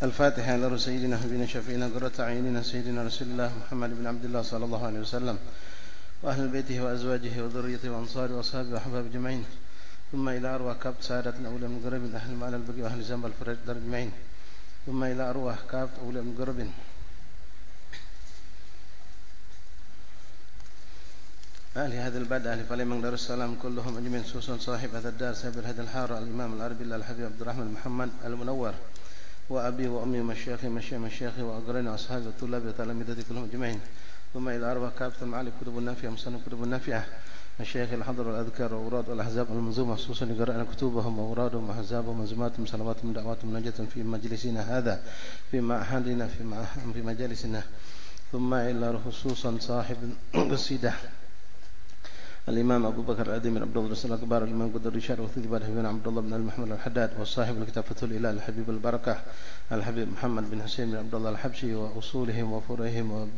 الفاتحة إلى سيدنا حبيبنا شفيعنا قرة أعيننا سيدنا رسول الله محمد بن عبد الله صلى الله عليه وسلم وأهل بيته وأزواجه وذريته وأنصاره وأصحابه وأحبابه أجمعين، ثم إلى أرواح كافة سادة الأولى من قرب أهل المال البقي وأهل زنب الفرج أجمعين، ثم إلى أرواح كافة أولى من قرب أهل هذا البلد أهل فليمن دار السلام كلهم أجمعين، خصوصا صاحب هذا الدار صاحب هذا الحارة الإمام العربي الحبيب عبد الرحمن محمد المنور وأبي وأمي ومشايخي مشايخي وأقراني وأصحابي وطلابي وتلامذتي كلهم أجمعين، ثم إلى أرواح كافة المعالي كتب النافعة مصنف كتب النافعة مشايخ الحضر والأذكار وأوراد والأحزاب المنظومة، خصوصا لقراءة كتبهم وأورادهم وأحزابهم ومنظوماتهم صلواتهم دعواتهم نجاة في مجلسنا هذا في معهدنا في مجالسنا، ثم إلى خصوصا صاحب القصيدة الإمام أبو بكر الأديم بن عبد الله رسول الأكبر الإمام قدر الرشاد وثيب حبيبنا عبد الله بن محمد الحداد وصاحب الكتاب فتح الإله الحبيب البركة الحبيب محمد بن حسين بن عبد الله الحبشي وأصولهم وفروعهم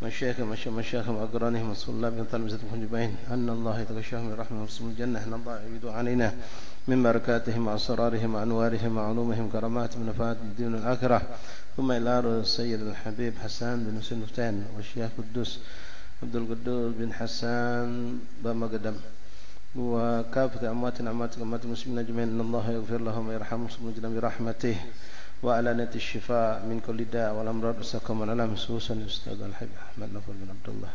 ومشايخهم وأقرانهم وطلابهم وتلامذتهم أجمعين، أن الله يتغشاهم برحمته ورسول الجنة، أن الله يعيد علينا من بركاتهم وأسرارهم وأنوارهم وعلومهم كرامات من نفات الدين الآخرة، ثم إلى السيد الحبيب حسان بن حسين مفتان والشيخ قدوس عبد القدوس بن حسان بمقدم وكافة أموات المسلمين أجمعين، أن الله يغفر لهم ويرحمهم برحمته وأعلانة الشفاء من كل داء والأمراض والسقم والألم، خصوصا الأستاذ الحبيب أحمد نفر بن عبد الله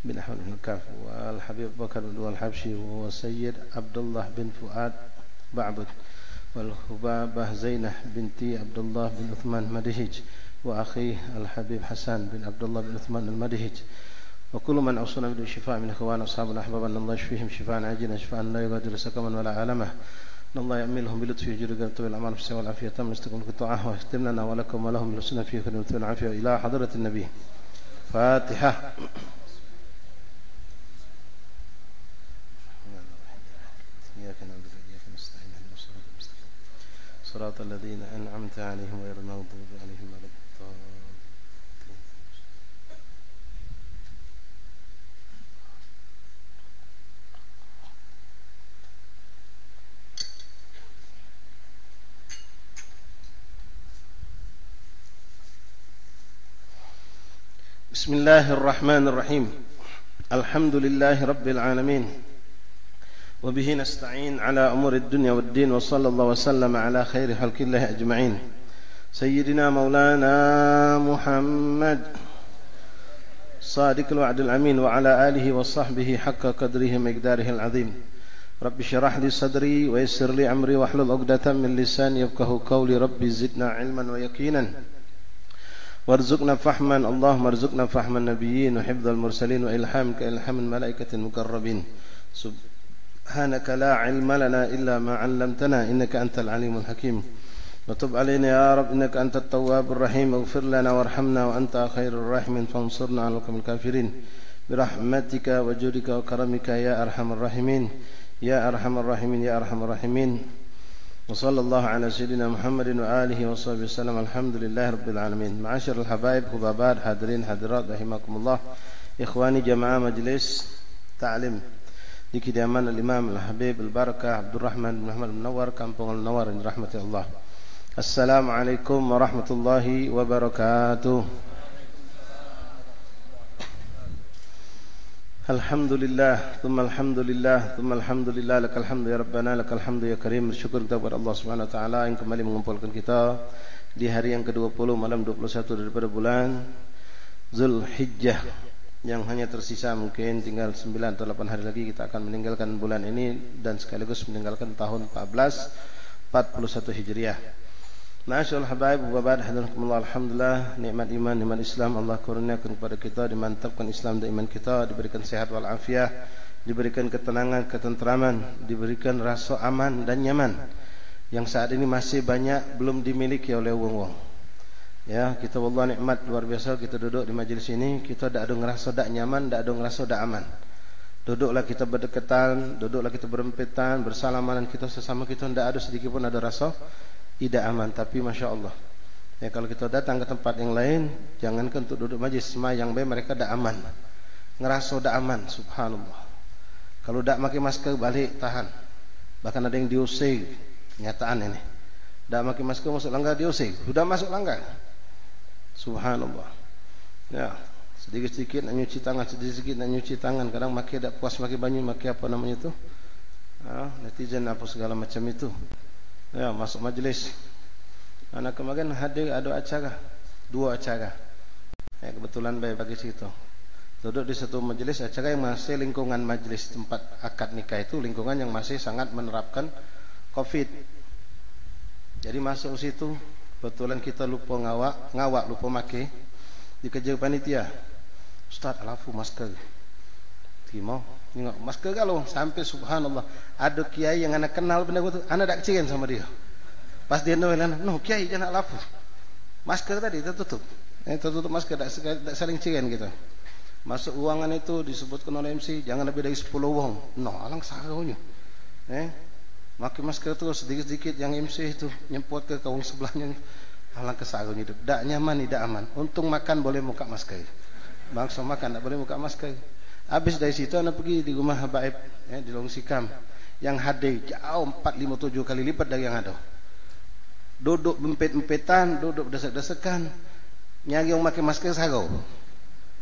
بن أحمد بن الكاف والحبيب بكر بن الحبشي والسيد عبد الله بن فؤاد بعبد والخبابة زينة بنتي عبد الله بن عثمان المدهج وأخيه الحبيب حسان بن عبد الله بن عثمان المدهج، وكل من أوصنا بالشفاء من إخوان أصحاب الأحباب، أن الله يشفيهم شفاء عاجلا شفاء لا يغادر سقما ولا عالمه، أن الله يأملهم بلطفه جل طويل الأمان في السماء والعافية تم استقبال الطاعة ويختم لنا ولكم ولهم بالحسنى في خدمة العافية إلى حضرة النبي. فاتحة. إياك نعبد وإياك نستعين اهدنا الصراط المستقيم صراط الذين أنعمت عليهم غير المغضوب عليهم ولا الضالين. بسم الله الرحمن الرحيم. الحمد لله رب العالمين وبه نستعين على أمور الدنيا والدين، وصلى الله وسلم على خير خلق الله أجمعين سيدنا مولانا محمد صادق الوعد الأمين وعلى آله وصحبه حق قدره مقداره العظيم. رب اشرح لي صدري ويسر لي أمري واحلل عقدة من لساني يفقهوا قولي. ربي زدنا علما ويقينا وارزقنا فهما، اللهم ارزقنا فهم النبيين وحفظ المرسلين وإلهامك إلهام الملائكة المقربين. سبحانك لا علم لنا إلا ما علمتنا إنك أنت العليم الحكيم، وتب علينا يا رب إنك أنت التواب الرحيم، اغفر لنا وارحمنا وأنت خير الراحمين، فانصرنا على القوم الكافرين برحمتك وجودك وكرمك يا أرحم الراحمين يا أرحم الراحمين يا أرحم الراحمين. وصلى الله على سيدنا محمد وآله وصحبه وسلم. الحمد لله رب العالمين. معاشر الحبايب حبابات حاضرين حاضرات rahimakumullah, ikhwani jamaah majelis ta'lim di kediaman al-Imam al-Habib al-Barakah Abdurrahman bin Muhammad Munawwar Kampung Al-Munawwar ini rahmati Allah. Assalamualaikum warahmatullahi wabarakatuh. Alhamdulillah, thumma alhamdulillah, thumma alhamdulillah, lakal hamdu ya Rabbana, lakal hamdu ya Karim. Bersyukur kita kepada Allah Subhanahu wa taala yang kembali mengumpulkan kita di hari yang ke-20 malam 21 daripada bulan Zulhijjah, yang hanya tersisa mungkin tinggal 9 atau 8 hari lagi kita akan meninggalkan bulan ini dan sekaligus meninggalkan tahun 1441 Hijriah. Ma'asyarul habaib wa ba'd hadrakumullah. Alhamdulillah, nikmat iman, nikmat Islam Allah kurniakan kepada kita, dimantapkan Islam dan iman kita, diberikan sehat wal afiat, diberikan ketenangan, ketentraman, diberikan rasa aman dan nyaman yang saat ini masih banyak belum dimiliki oleh wong-wong. Ya, kita wallah nikmat luar biasa kita duduk di majelis ini, kita tak ada ngerasa tak nyaman, tak ada ngerasa tak aman. Duduklah kita berdekatan, duduklah kita berempetan, bersalaman kita sesama kita, tak ada sedikit pun ada rasa tidak aman. Tapi Masya Allah ya, kalau kita datang ke tempat yang lain, jangankan untuk duduk majlis semayang mereka tidak aman, ngerasa tidak aman. Subhanallah, kalau tidak pakai masker balik tahan, bahkan ada yang diusir. Kenyataan ini Dah pakai masker masuk langgar diusir. Sudah masuk langgar. Subhanallah. Ya, sedikit-sedikit nak nyuci tangan, sedikit-sedikit nak nyuci tangan. Kadang makai tak puas makai banyu, makai apa namanya itu? Netizen apa segala macam itu. Ya, masuk majlis. Anak kemarin hadir ada acara, 2 acara. Ya, kebetulan baik bagi situ. Duduk di satu majlis acara yang masih lingkungan majlis tempat akad nikah itu lingkungan yang masih sangat menerapkan COVID. Jadi masuk situ, kebetulan kita lupa ngawak lupa make, dikejar panitia. Ustaz, alafu masker. Timo, tengok masker kalau sampai subhanallah, ada kiai yang anak kenal benda itu, anak tak kecirin sama dia. Pas dia no kiai jangan alafu. Masker tadi tertutup. Tertutup masker tak saling cirin gitu. Masuk ruangan itu disebutkan oleh MC jangan lebih dari 10 wong. No, alang saraunya. Pakai masker terus sedikit-sedikit yang MC itu nyempot ke kaum sebelahnya. Alang kesaraunya itu. Tak nyaman, tidak aman. Untung makan boleh buka masker. Bangsa makan tak boleh buka masker. Habis dari situ anak pergi di rumah habaib di Long Sikam yang hadir jauh 4, 5, 7 kali lipat dari yang ada. Duduk bempet-empetan, duduk desak-desakan. Nyari yang pakai masker sarau.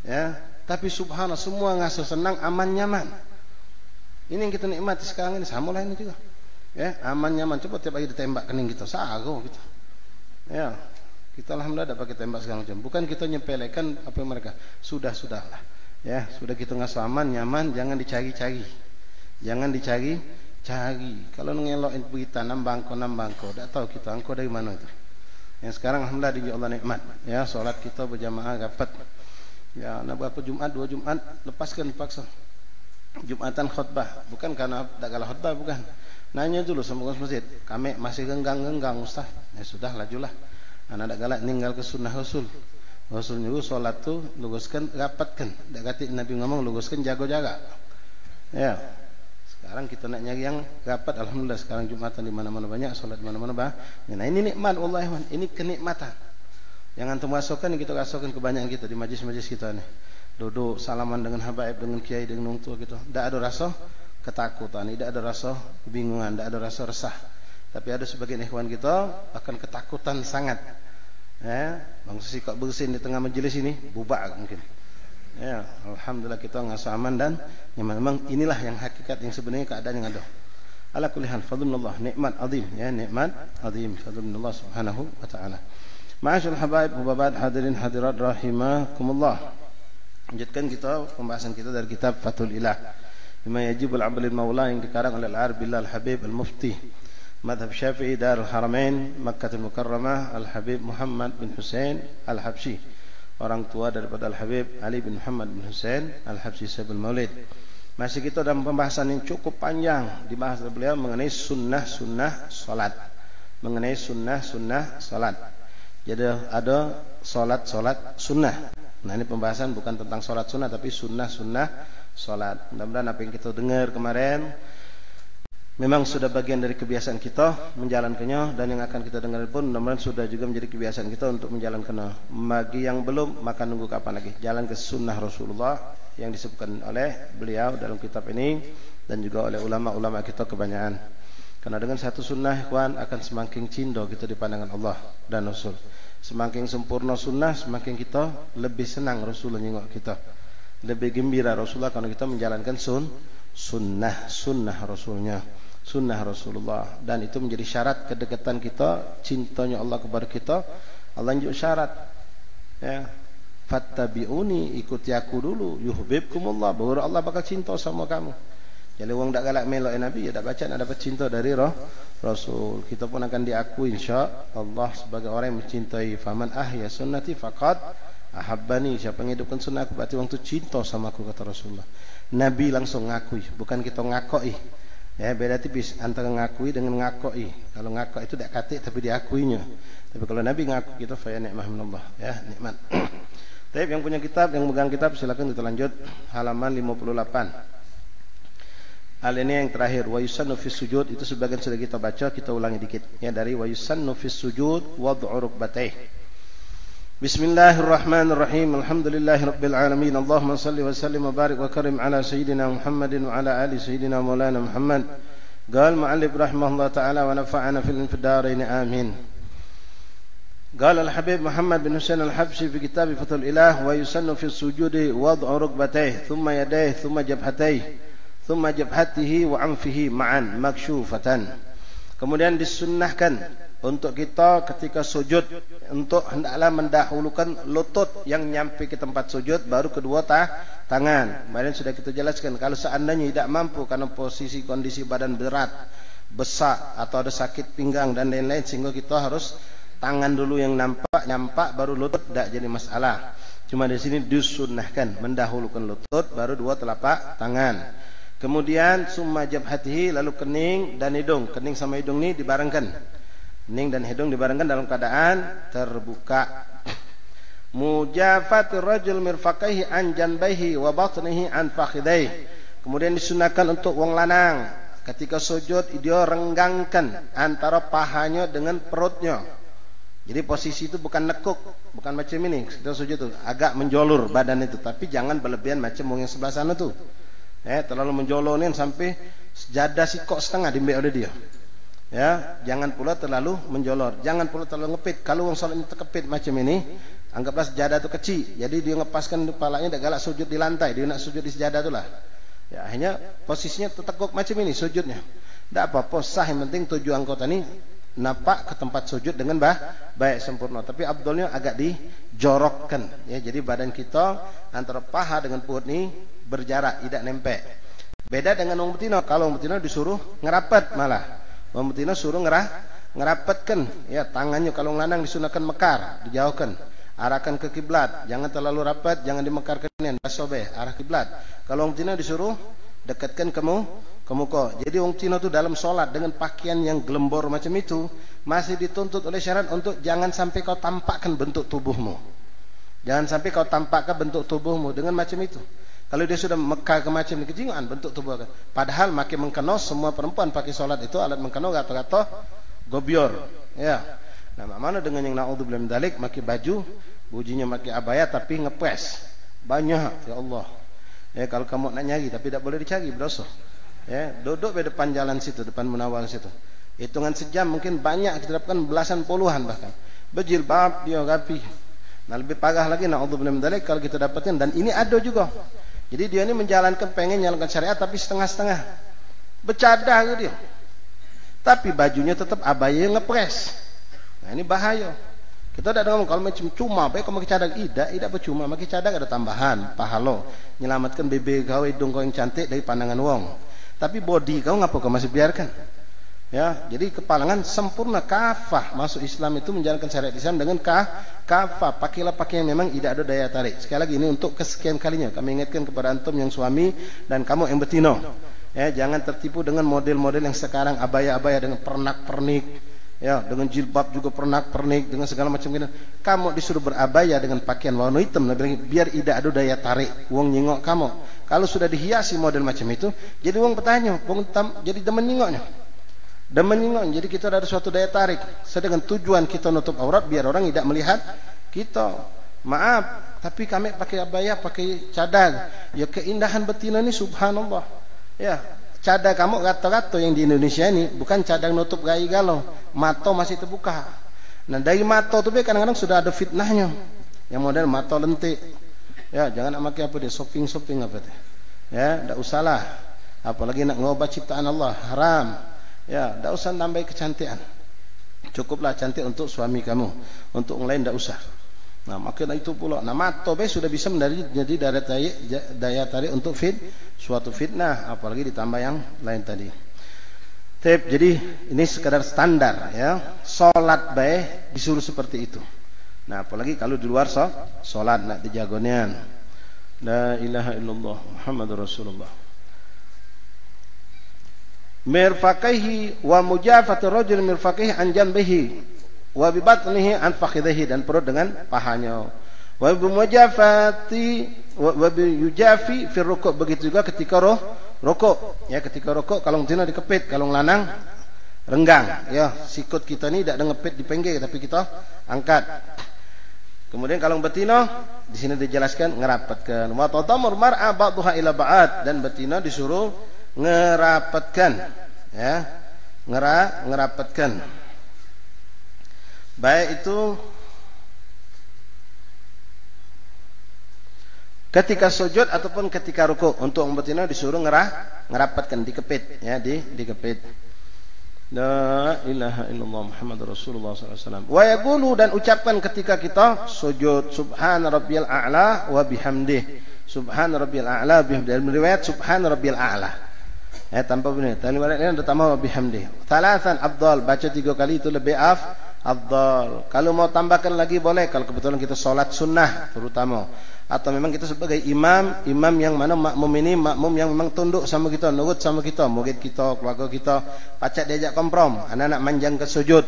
Ya. Tapi subhanallah semua ngasuh senang, aman, nyaman. Ini yang kita nikmati sekarang ini, sama lah ini juga. Ya, aman, nyaman. Coba tiap hari ditembak kening kita, sarau gitu. Ya, kita alhamdulillah dapat tembak segala macam. Bukan kita nyepelekan apa yang mereka. Sudahlah. Ya, sudah kita ngasuh aman, nyaman, jangan dicari-cari. Jangan dicari-cari. Kalau ngelokin berita nambangko, tak tahu kita angko dari mana itu. Yang sekarang alhamdulillah di Allah nikmat. Ya, solat kita berjamaah rapat. Ya, nak berapa Jumat, 2 Jumat lepaskan paksa. Jumatan khutbah, bukan karena tak kalah khutbah, bukan. Nanya dulu sama pengurus masjid, kami masih genggang Ustaz. Ya sudah, lajulah. Anak tak galak ninggal ke sunnah Rasul. Rasul nyuruh solat tu luruskan, rapatkan. Tak kata Nabi ngomong luruskan, jaga-jaga. Ya. Sekarang kita nak nyari yang rapat, alhamdulillah sekarang Jumatan di mana-mana banyak, solat di mana-mana banyak. Nah, ini nikmat Allah, ini kenikmatan. Yang antum rasakan, kita rasakan kebanyakan kita di majlis-majlis kita nih. Duduk salaman dengan habaib, dengan kiai, dengan orang tua gitu. Tak ada rasa ketakutan, tidak ada rasa kebingungan, tidak ada rasa resah. Tapi ada sebagian ikhwan kita akan ketakutan sangat. Ya, bangsa sikap bersin di tengah majlis ini bubak mungkin. Ya, alhamdulillah kita ngasa aman dan memang inilah yang hakikat yang sebenarnya keadaan yang ada. Ala kulli hal fadlullah nikmat azim ya, nikmat azim fadlullah subhanahu wa ta'ala. Ma'asyarul habaib hubabat hadirin hadirat rahimakumullah. Lanjutkan kita pembahasan kita dari kitab Fathul Ilah Bima Yajibul Abdul Maula yang dikarang oleh Al-Arbillah Al-Habib Al-Mufti Madhab Syafi'i Darul Haramain Makkatul Mukarramah Al-Habib Muhammad bin Hussein Al-Habsyi, orang tua daripada Al-Habib Ali bin Muhammad bin Hussein Al-Habsyi Sayyidul Maulid. Masih kita dalam pembahasan yang cukup panjang dibahas oleh beliau mengenai sunnah-sunnah salat. Mengenai sunnah-sunnah salat. Jadi ada solat sunnah. Nah, ini pembahasan bukan tentang solat sunnah tapi sunnah solat. Mudah-mudahan apa yang kita dengar kemarin memang sudah bagian dari kebiasaan kita menjalankannya, dan yang akan kita dengar pun mudah-mudahan sudah juga menjadi kebiasaan kita untuk menjalankannya. Bagi yang belum, maka nunggu kapan lagi? Jalan ke sunnah Rasulullah yang disebutkan oleh beliau dalam kitab ini dan juga oleh ulama-ulama kita kebanyakan. Karena dengan satu sunnah ikhwan akan semakin cinta kita di pandangan Allah dan Rasul. Semakin sempurna sunnah, semakin kita lebih senang Rasulullah nyengok kita. Lebih gembira Rasulullah kalau kita menjalankan sunnah Rasulnya, sunnah Rasulullah. Dan itu menjadi syarat kedekatan kita, cintanya Allah kepada kita. Allah juga syarat ya, fattabi'uni, ikuti aku dulu, yuhibbukumullah, baru Allah bakal cinta sama kamu. Jadi orang tak galak melok Nabi, ya tak baca nak dapat cinta dari Rasul. Kita pun akan diakui insya-Allah sebagai orang yang mencintai. Faman ahya sunnati faqad ahabbani. Siapa yang hidupkan sunnah aku berarti orang itu cinta sama aku, kata Rasulullah. Nabi langsung ngakui, bukan kita ngakoi. Ya, beda tipis antara ngakui dengan ngakoi. Kalau ngakoi itu tak kata tapi diakuinya. Tapi kalau Nabi ngaku kita fa ya nikmah minallah, ya nikmat. Tapi yang punya kitab, yang megang kitab silakan kita lanjut halaman 58. Hal ini yang terakhir, wa yusannu fis sujud, itu sebagian sudah kita baca, kita ulangi dikit ya, dari wa yusannu fis sujud wad'u rukbatayh. Bismillahirrahmanirrahim. Alhamdulillahirabbil alamin. Allahumma shalli wa sallim wa barik wa karim ala sayyidina Muhammadin wa ala ali sayyidina maulana Muhammad قال المؤلف رحمه الله تعالى ونفعنا في الدارين آمين. قال الحبيب محمد بن حسين الحبشي في كتاب فتح الإله ويسن في السجود وضع ركبتيه ثم يديه ثم جبهتيه ثم جبهته وعنفه معا مكشوفة. Kemudian disunnahkan untuk kita ketika sujud untuk hendaklah mendahulukan lutut yang nyampe ke tempat sujud, baru kedua tangan. Kemarin sudah kita jelaskan kalau seandainya tidak mampu karena posisi kondisi badan berat, besar atau ada sakit pinggang dan lain-lain, sehingga kita harus tangan dulu yang nyampak baru lutut, tidak jadi masalah. Cuma di sini disunnahkan mendahulukan lutut baru dua telapak tangan. Kemudian summa jabhatihi, lalu kening dan hidung. Kening sama hidung ini dibarengkan. Kening dan hidung dibarengkan dalam keadaan terbuka. Mujafatir rajul mirfaqaihi an janbaihi wa batnihi an fakhidaihi. Kemudian disunahkan untuk wong lanang ketika sujud dia renggangkan antara pahanya dengan perutnya. Jadi posisi itu bukan nekuk, bukan macam ini. Kita sujud itu agak menjolur badan itu, tapi jangan berlebihan macam wong yang sebelah sana tuh. Terlalu menjolonin sampai sejadah sikok setengah diambil oleh dia. Ya, jangan pula terlalu menjolor, jangan pula terlalu ngepit. Kalau orang salatnya terkepit macam ini, anggaplah sejadah itu kecil. Jadi dia ngepaskan kepalanya, dak galak sujud di lantai, dia nak sujud di sejadah itulah. Ya, hanya posisinya tertekuk macam ini sujudnya. Tidak apa-apa, sah, yang penting tujuan kau tadi nampak ke tempat sujud dengan baik sempurna. Tapi abdulnya agak dijorokkan. Ya, jadi badan kita antara paha dengan perut ini berjarak, tidak nempel. Beda dengan orang betina. Kalau orang betina disuruh ngerapat malah. Orang betina suruh ngerapatkan. Ya, tangannya kalau lanang disunahkan mekar, dijauhkan, arahkan ke kiblat. Jangan terlalu rapat, jangan dimekarkan, basobeh, arah kiblat. Kalau orang betina disuruh dekatkan ke muka. Jadi orang betina itu dalam solat dengan pakaian yang gelembor macam itu masih dituntut oleh syariat untuk jangan sampai kau tampakkan bentuk tubuhmu. Jangan sampai kau tampakkan bentuk tubuhmu dengan macam itu. Kalau dia sudah mekar ke macam kejingan bentuk tubuh, padahal makin mengkeno semua perempuan pakai solat itu alat mengkeno gato-gato gobior. Ya. Nah, mana dengan yang naudzubillah min dzalik pakai baju, bujinya pakai abaya tapi ngepres. Banyak, ya Allah. Ya, kalau kamu nak nyari tapi tidak boleh dicari, berdosa. Ya, duduk di depan jalan situ, depan Munawwar situ. Hitungan sejam mungkin banyak kita dapatkan belasan puluhan bahkan. Berjilbab dia rapi. Nah, lebih parah lagi naudzubillah min dzalik kalau kita dapatkan, dan ini ada juga. Jadi dia ini menjalankan, pengen menjalankan syariat tapi setengah-setengah. Bercadar dia. Tapi bajunya tetap abaya ngepres. Nah, ini bahaya. Kita tidak ngomong kalau macam cuma baik kau pakai cadar, tidak bercuma, pakai cadar ada tambahan pahala, menyelamatkan bebe kau, hidung kau yang cantik dari pandangan wong. Tapi body kau ngapa kau masih biarkan? Ya, jadi kepalangan sempurna kafah. Masuk Islam itu menjalankan syariat Islam dengan kafah. Pakailah pakaian memang tidak ada daya tarik. Sekali lagi ini untuk kesekian kalinya kami ingatkan kepada antum yang suami dan kamu yang betina. Ya, jangan tertipu dengan model-model yang sekarang abaya-abaya dengan pernak-pernik. Ya, dengan jilbab juga pernak-pernik dengan segala macam gitu. Kamu disuruh berabaya dengan pakaian warna hitam biar tidak ada daya tarik wong nyingok kamu. Kalau sudah dihiasi model macam itu, jadi wong bertanya, wong jadi demen nyingoknya. Dan menyingok, jadi kita ada suatu daya tarik. Sedangkan tujuan kita nutup aurat biar orang tidak melihat kita. Maaf, tapi kami pakai abaya, pakai cadar. Ya, keindahan betina ini subhanallah. Ya, cadar kamu gato-gato yang di Indonesia ini bukan cadar nutup gai galau. Mato masih terbuka. Nah, dari mato itu kadang-kadang sudah ada fitnahnya. Yang model mato lentik. Ya, jangan nak pakai apa dia, shopping apa dia. Ya, tidak usahlah. Apalagi nak ngobat ciptaan Allah, haram. Ya, tidak usah nambah kecantikan. Cukuplah cantik untuk suami kamu. Untuk yang lain tidak usah. Nah, makanya itu pula. Nah, mato sudah bisa menjadi daya tarik untuk suatu fitnah, apalagi ditambah yang lain tadi. Jadi ini sekadar standar ya. Salat disuruh seperti itu. Nah, apalagi kalau di luar salat nak dijagonian. La ilaha illallah Muhammadur Rasulullah. Mirfaqaihi wa mujafati rajul mirfaqaihi an janbihi wa bi batnihi an fakhidhihi, dan perut dengan pahanya. Wa bi mujafati wa bi yujafi fi rukuk, begitu juga ketika rukuk. Ya, ketika rukuk kalau betina dikepit, kalau lanang renggang. Ya, sikut kita ni tidak ada ngepit di pinggir tapi kita angkat. Kemudian kalau betina di sini dijelaskan ngerapatkan. Wa tadamur mar'a ba'daha ila ba'd, dan betina disuruh ngerapatkan ya, ngerapatkan. Baik itu ketika sujud ataupun ketika ruku. Untuk umat ini disuruh ngerapatkan, dikepit, ya, dikepit. La ilaha illallah Muhammadur Rasulullah SAW. Wa yaqulu, dan ucapkan ketika kita sujud, subhana rabbiyal a'la wa bihamdih. Subhana rabbiyal a'la bihamdih. Dalam riwayat subhana rabbiyal a'la. Ya, tanpa benar. Dalam riwayat ini ada tambah wa bihamdih. Thalathan afdal, baca 3 kali itu lebih afdal. Kalau mau tambahkan lagi boleh, kalau kebetulan kita salat sunnah terutama. Atau memang kita sebagai imam yang mana makmum yang memang tunduk sama kita, nurut sama kita, murid kita, keluarga kita, pacak diajak komprom, anak-anak manjang ke sujud.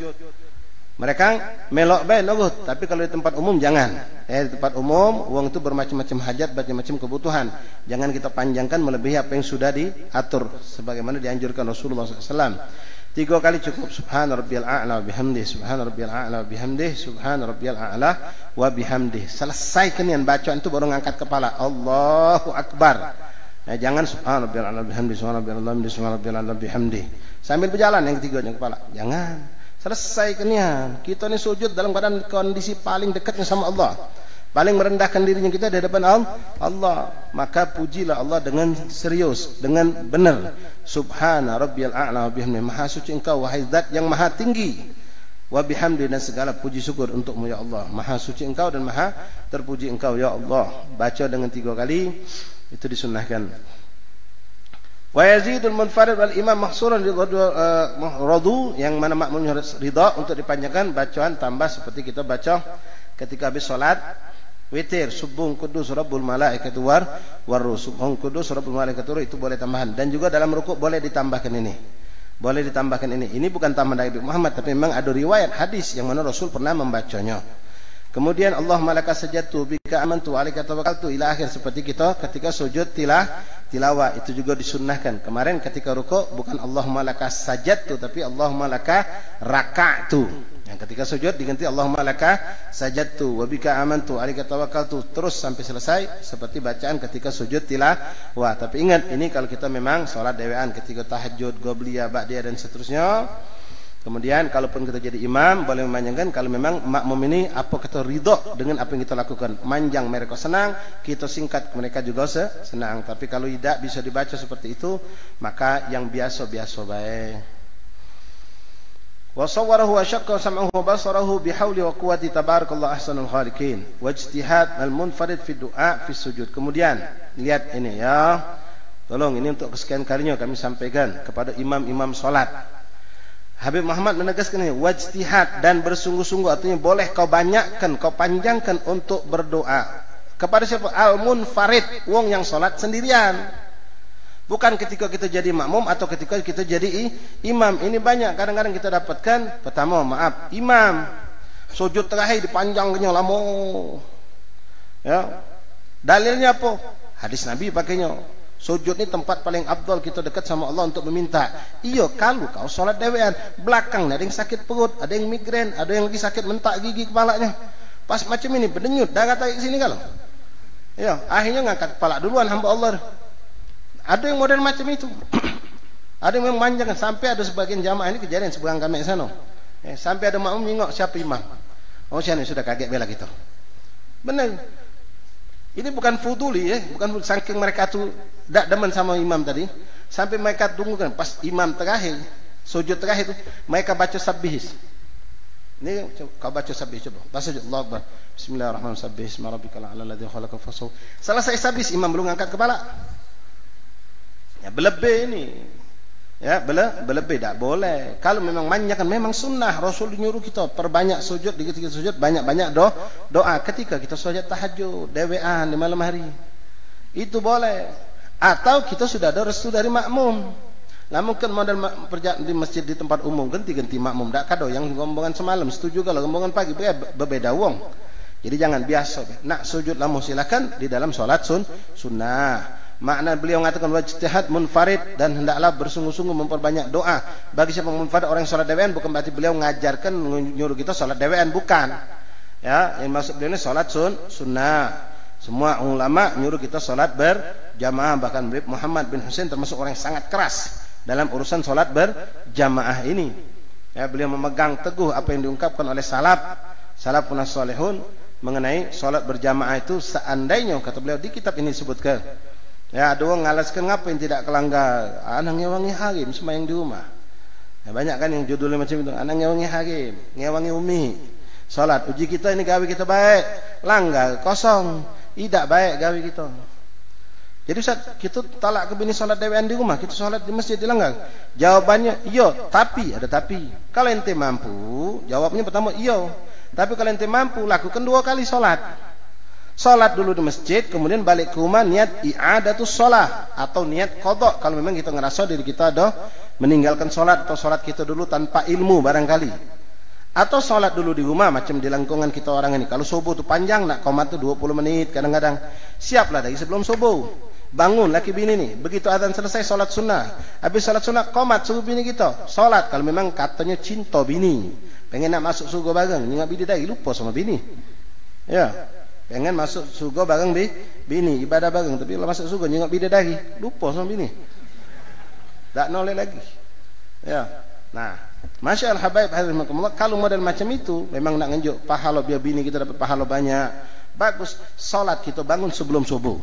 Mereka melok baik nurut, tapi kalau di tempat umum jangan. Di tempat umum uang itu bermacam-macam hajat, bermacam-macam kebutuhan. Jangan kita panjangkan melebihi apa yang sudah diatur sebagaimana dianjurkan Rasulullah SAW. 3 kali cukup. Subhana rabbiyal a'la wa bihamdih, subhana rabbiyal a'la wa bihamdih, subhana rabbiyal a'la wa bihamdih. Selesai kenian bacaan itu baru ngangkat kepala, Allahu akbar. Ya, jangan subhana rabbiyal a'la wa bihamdih, subhana rabbiyal a'la wa bihamdih, subhana rabbiyal a'la wa bihamdih. Sambil berjalan yang ketiganya kepala. Jangan. Selesai kenian. Kita ini sujud dalam keadaan kondisi paling dekatnya sama Allah. Paling merendahkan dirinya kita di hadapan Allah. Maka pujilah Allah dengan serius, dengan benar. Subhana rabbiyal a'la wa bihamdihi, maha suci engkau wahai zat yang maha tinggi. Wa bihamdihi, dan segala puji syukur untukmu ya Allah. Maha suci engkau dan maha terpuji engkau ya Allah. Baca dengan 3 kali, itu disunnahkan. Wa yazidul munfarid wal imam mahsuran radu, yang mana makmumnya ridha untuk dipanjangkan bacaan, tambah seperti kita baca ketika habis salat witir, subuhun kudus rabbul malaikati waruh, subuhun kudus rabbul malaikati waruh, itu boleh tambahan. Dan juga dalam rukuk boleh ditambahkan ini. Boleh ditambahkan ini. Ini bukan tambahan dari Muhammad, tapi memang ada riwayat hadis yang mana Rasul pernah membacanya. Kemudian Allahumma laka sajadtu bika amantu alaika tawakkaltu ila akhir, seperti kita ketika sujud tilawah itu juga disunnahkan. Kemarin ketika rukuk bukan Allahumma laka sajadtu, tapi Allahumma laka raka'tu. Yang ketika sujud diganti Allahumma laka sajadtu wa bika amantu alaika tawakkaltu, terus sampai selesai seperti bacaan ketika sujud tilawah. Tapi ingat, ini kalau kita memang salat dewean ketika tahajud, qobliyah, ba'diyah dan seterusnya. Kemudian kalaupun kita jadi imam boleh memanjangkan kalau memang makmum ini apa kita ridho dengan apa yang kita lakukan. Manjang mereka senang, kita singkat mereka juga senang. Tapi kalau tidak bisa dibaca seperti itu, maka yang biasa-biasa baik. Wa sawwarahu wa syaqqa sam'ahu wa basarahu bihawli wa quwwati tabarakallahu ahsanul khaliqin wa ijtihad al-munfarid fi du'a fi sujud. Kemudian lihat ini ya. Tolong, ini untuk kesekian kalinya kami sampaikan kepada imam-imam salat. Habib Muhammad menegaskan ini, wajtihad, dan bersungguh-sungguh, artinya boleh kau banyakkan, kau panjangkan untuk berdoa. Kepada siapa? Al-munfarid, wong yang salat sendirian. Bukan ketika kita jadi makmum atau ketika kita jadi imam. Ini banyak kadang-kadang kita dapatkan. Pertama, maaf, imam sujud terakhir dipanjangkannya lama. Ya. Dalilnya apa? Hadis Nabi pakainya. Sujud ini tempat paling abdul kita dekat sama Allah untuk meminta. Iya, kalau kau salat dewean, belakang ada yang sakit perut, ada yang migrain, ada yang lagi sakit mentak gigi kepalanya. Pas macam ini berdenyut, darah tarik ke sini kalau. Ya, akhirnya ngangkat kepala duluan hamba Allah. Ada yang model macam itu. Ada yang memanjangkan, sampai ada sebagian jamaah ini kejadian seberang kami sana. Sampai ada makmum nengok siapa imam. Oh, siapa sudah kaget bela kita. Benar. Ini bukan fuduli ya, bukan saking mereka tu tak demen sama imam tadi, sampai mereka tunggukan pas imam terakhir, sujud terakhir itu mereka baca sabbihis. Ini kau baca sabbihis coba. Baca Allahu Akbar. Bismillahirrahmanirrahim. Sabbihis ma rabbikal a'la alladzi khalaqa fasaw. Selesai sabbihis imam belum angkat kepala. Ya berlebih ini. Ya, berlebih tak boleh. Kalau memang manjakan, memang sunnah Rasul nyuruh kita perbanyak sujud, di ketika sujud banyak-banyak doa ketika kita sujud tahajud, dewean di malam hari. Itu boleh. Atau kita sudah ada restu dari makmum. Lah mungkin model di masjid di tempat umum ganti-ganti makmum, tak kado yang rombongan semalam setuju kalau rombongan pagi berbeda wong. Jadi jangan biasa. Nak sujud lama silakan di dalam salat sunnah. Makna beliau mengatakan wajtihad munfarid, dan hendaklah bersungguh-sungguh memperbanyak doa. Bagi siapa munfarid orang salat dewean, bukan berarti beliau mengajarkan menyuruh kita salat dewean, bukan. Ya, yang maksud beliau ini salat sunnah. Semua ulama menyuruh kita salat berjamaah, bahkan Muhammad bin Husain termasuk orang yang sangat keras dalam urusan solat berjamaah ini. Ya, beliau memegang teguh apa yang diungkapkan oleh salafun salihun mengenai solat berjamaah itu. Seandainya kata beliau di kitab ini sebutkan, ya ada orang ngalaskan ngapain tidak kelanggar, anak ngewangi hakim sembahyang di rumah. Ya, banyak kan yang judulnya macam itu, anak ngewangi hakim, ngewangi umi. Solat uji kita ini gawe kita baik, langgar kosong, tidak baik gawe kita. Jadi Ustaz, kita talak ke bini solat dewan di rumah, kita solat di masjid dilanggar. Jawabannya iya, tapi ada tapi. Kalau ente mampu, jawabnya pertama iya. Tapi kalau ente mampu, lakukan 2 kali solat. Solat dulu di masjid, kemudian balik ke rumah niat i'adatus shalah atau niat qadha kalau memang kita ngerasa diri kita ada meninggalkan solat atau solat kita dulu tanpa ilmu barangkali. Atau solat dulu di rumah macam di lingkungan kita orang ini. Kalau subuh tu panjang nak qomat tu 20 menit kadang-kadang. Siaplah dari sebelum subuh. Bangun laki bini nih, begitu azan selesai solat sunnah. Habis solat sunnah qomat suruh bini kita solat. Kalau memang katanya cinta bini, pengen nak masuk surga bareng, ingat bini dah lupa sama bini. Ya, pengen masuk surga bareng bini, ibadah bareng, tapi kalau masuk surga ingat bini dah lupa sama bini. Tak noleh lagi. Ya. Nah, Masya Allah habaib hadirin, kalau model macam itu memang nak ngenjuk pahala biar bini kita dapat pahala banyak. Bagus, solat kita bangun sebelum subuh.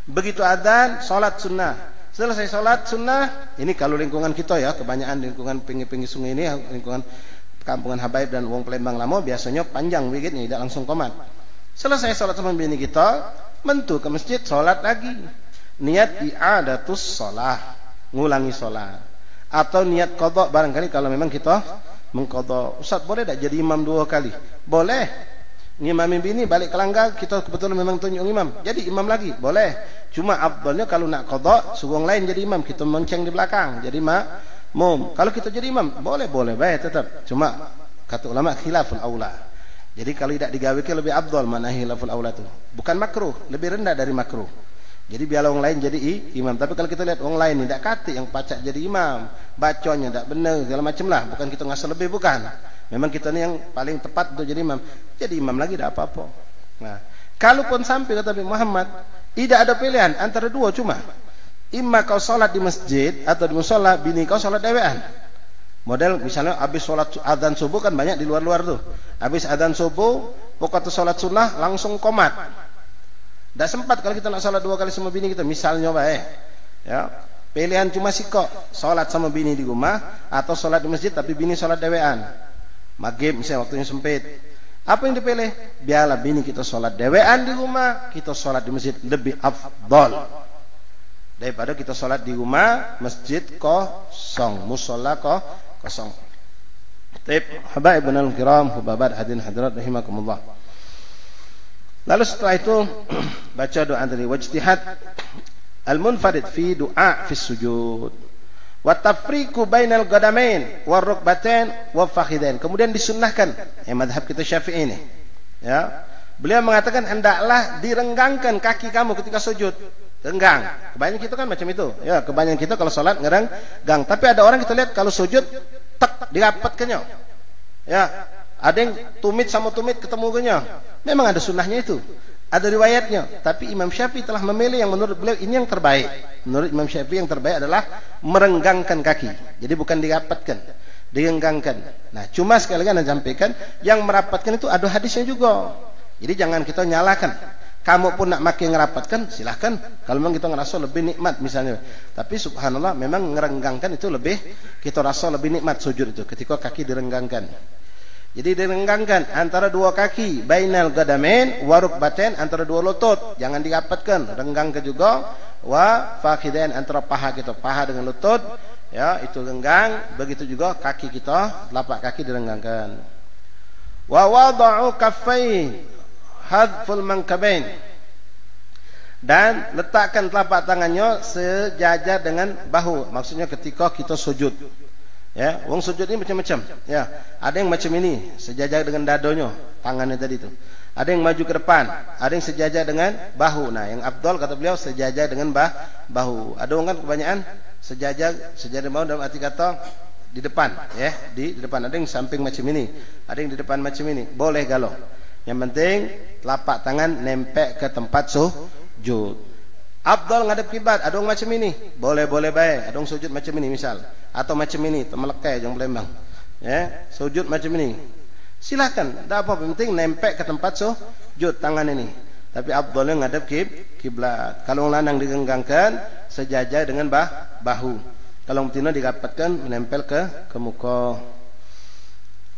Begitu adzan, solat sunnah. Selesai solat sunnah, ini kalau lingkungan kita ya, kebanyakan lingkungan pinggir-pinggir sungai ini, lingkungan kampungan habaib dan wong Palembang lama biasanya panjang wikitnya, tidak langsung qomat. Selesai solat sama bini kita, mentu ke masjid solat lagi. Niat i'adatus shalah, ngulangi solat. Atau niat qadha barangkali kalau memang kita mengqadha. Ustaz, boleh tak jadi imam 2 kali? Boleh. Ngimamin bini balik kelanggar, kita kebetulan memang tunjuk imam, jadi imam lagi, boleh. Cuma afdalnya kalau nak qadha suruh orang lain jadi imam, kita menceng di belakang jadi makmum. Kalau kita jadi imam boleh baik tetap. Cuma kata ulama khilaful aula. Jadi kalau tidak digawekan lebih afdal, mana khilaful aula tu. Bukan makruh, lebih rendah dari makruh. Jadi biarlah orang lain jadi imam. Tapi kalau kita lihat orang lain tidak kati yang pacak jadi imam, bacanya tak benar segala macam lah, bukan kita ngasal lebih, bukan. Memang kita ni yang paling tepat untuk jadi imam. Jadi imam lagi tak apa-apa. Nah, kalaupun sampai kata Nabi Muhammad, tidak ada pilihan antara 2 cuma. Imma kau solat di masjid atau di mushola, bini kau solat dewean. Model misalnya habis solat adzan subuh kan banyak di luar-luar tuh. Habis adzan subuh, pokoknya solat sunnah langsung qomat. Tak sempat kalau kita nak solat 2 kali sama bini kita, misalnya baik. Ya. Pilihan cuma sikok, solat sama bini di rumah atau solat di masjid tapi bini solat dewean. Maghrib misalnya waktunya sempit, apa yang dipilih? Biarlah bini kita solat dewean di rumah, kita solat di masjid, lebih afdal daripada kita solat di rumah masjid kosong, musola kosong. Taib habaibun al-kiram, hubabat hadirin hadirat rahimakumullah. Lalu setelah itu baca doa dari wajtihad al-munfarid fi doa fi sujud wa tafriqu bainal qadamain wa rukbatain wa fakhidain. Kemudian disunnahkan mazhab kita Syafi'i ini. Ya. Beliau mengatakan hendaklah direnggangkan kaki kamu ketika sujud. Renggang. Kebanyakan kita kan macam itu. Ya, kebanyakan kita kalau salat ngerenggang. Tapi ada orang kita lihat kalau sujud tek dirapatkannya. Ya. Ada yang tumit sama tumit ketemu genya. Memang ada sunnahnya itu. Ada riwayatnya, tapi Imam Syafi'i telah memilih yang menurut beliau ini yang terbaik. Menurut Imam Syafi'i yang terbaik adalah merenggangkan kaki. Jadi bukan dirapatkan, direnggangkan. Nah, cuma sekali lagi anda sampaikan, yang merapatkan itu ada hadisnya juga. Jadi jangan kita nyalakan. Kamu pun nak makin ngerapatkan, silahkan. Kalau memang kita ngerasa lebih nikmat misalnya. Tapi subhanallah, memang ngerenggangkan itu lebih, kita rasa lebih nikmat sujud itu ketika kaki direnggangkan. Jadi direnggangkan antara 2 kaki, bainal qadamain wa rukbatain, antara 2 lutut, jangan dirapatkan, renggangkan juga. Wa fakhidain, antara paha kita, paha dengan lutut, ya itu renggang. Begitu juga kaki kita, telapak kaki direnggangkan. Wa wada'u kaffai hadful mankabain, dan letakkan telapak tangannya sejajar dengan bahu. Maksudnya ketika kita sujud. Ya, wong sujud ini macam-macam. Ya, ada yang macam ini, sejajar dengan dadonya, tangannya tadi itu. Ada yang maju ke depan, ada yang sejajar dengan bahu. Nah, yang afdal kata beliau sejajar dengan bahu. Ada orang kan kebanyakan sejajar bahu dalam arti kata di depan, ya, di depan. Ada yang samping macam ini, ada yang di depan macam ini. Boleh galau. Yang penting telapak tangan nempel ke tempat sujud. Afdal ngadep kiblat, adong macam ini. Boleh-boleh baik, adong sujud macam ini misal. Atau macam ini, temelekai jangan belembang. Ya, sujud macam ini. Silakan, tak apa, penting nempel ke tempat sujud tangan ini. Tapi afdalnya ngadep kiblat. Kalau lanang digenggangkan sejajar dengan bahu. Kalau betina dirapatkan menempel ke muka.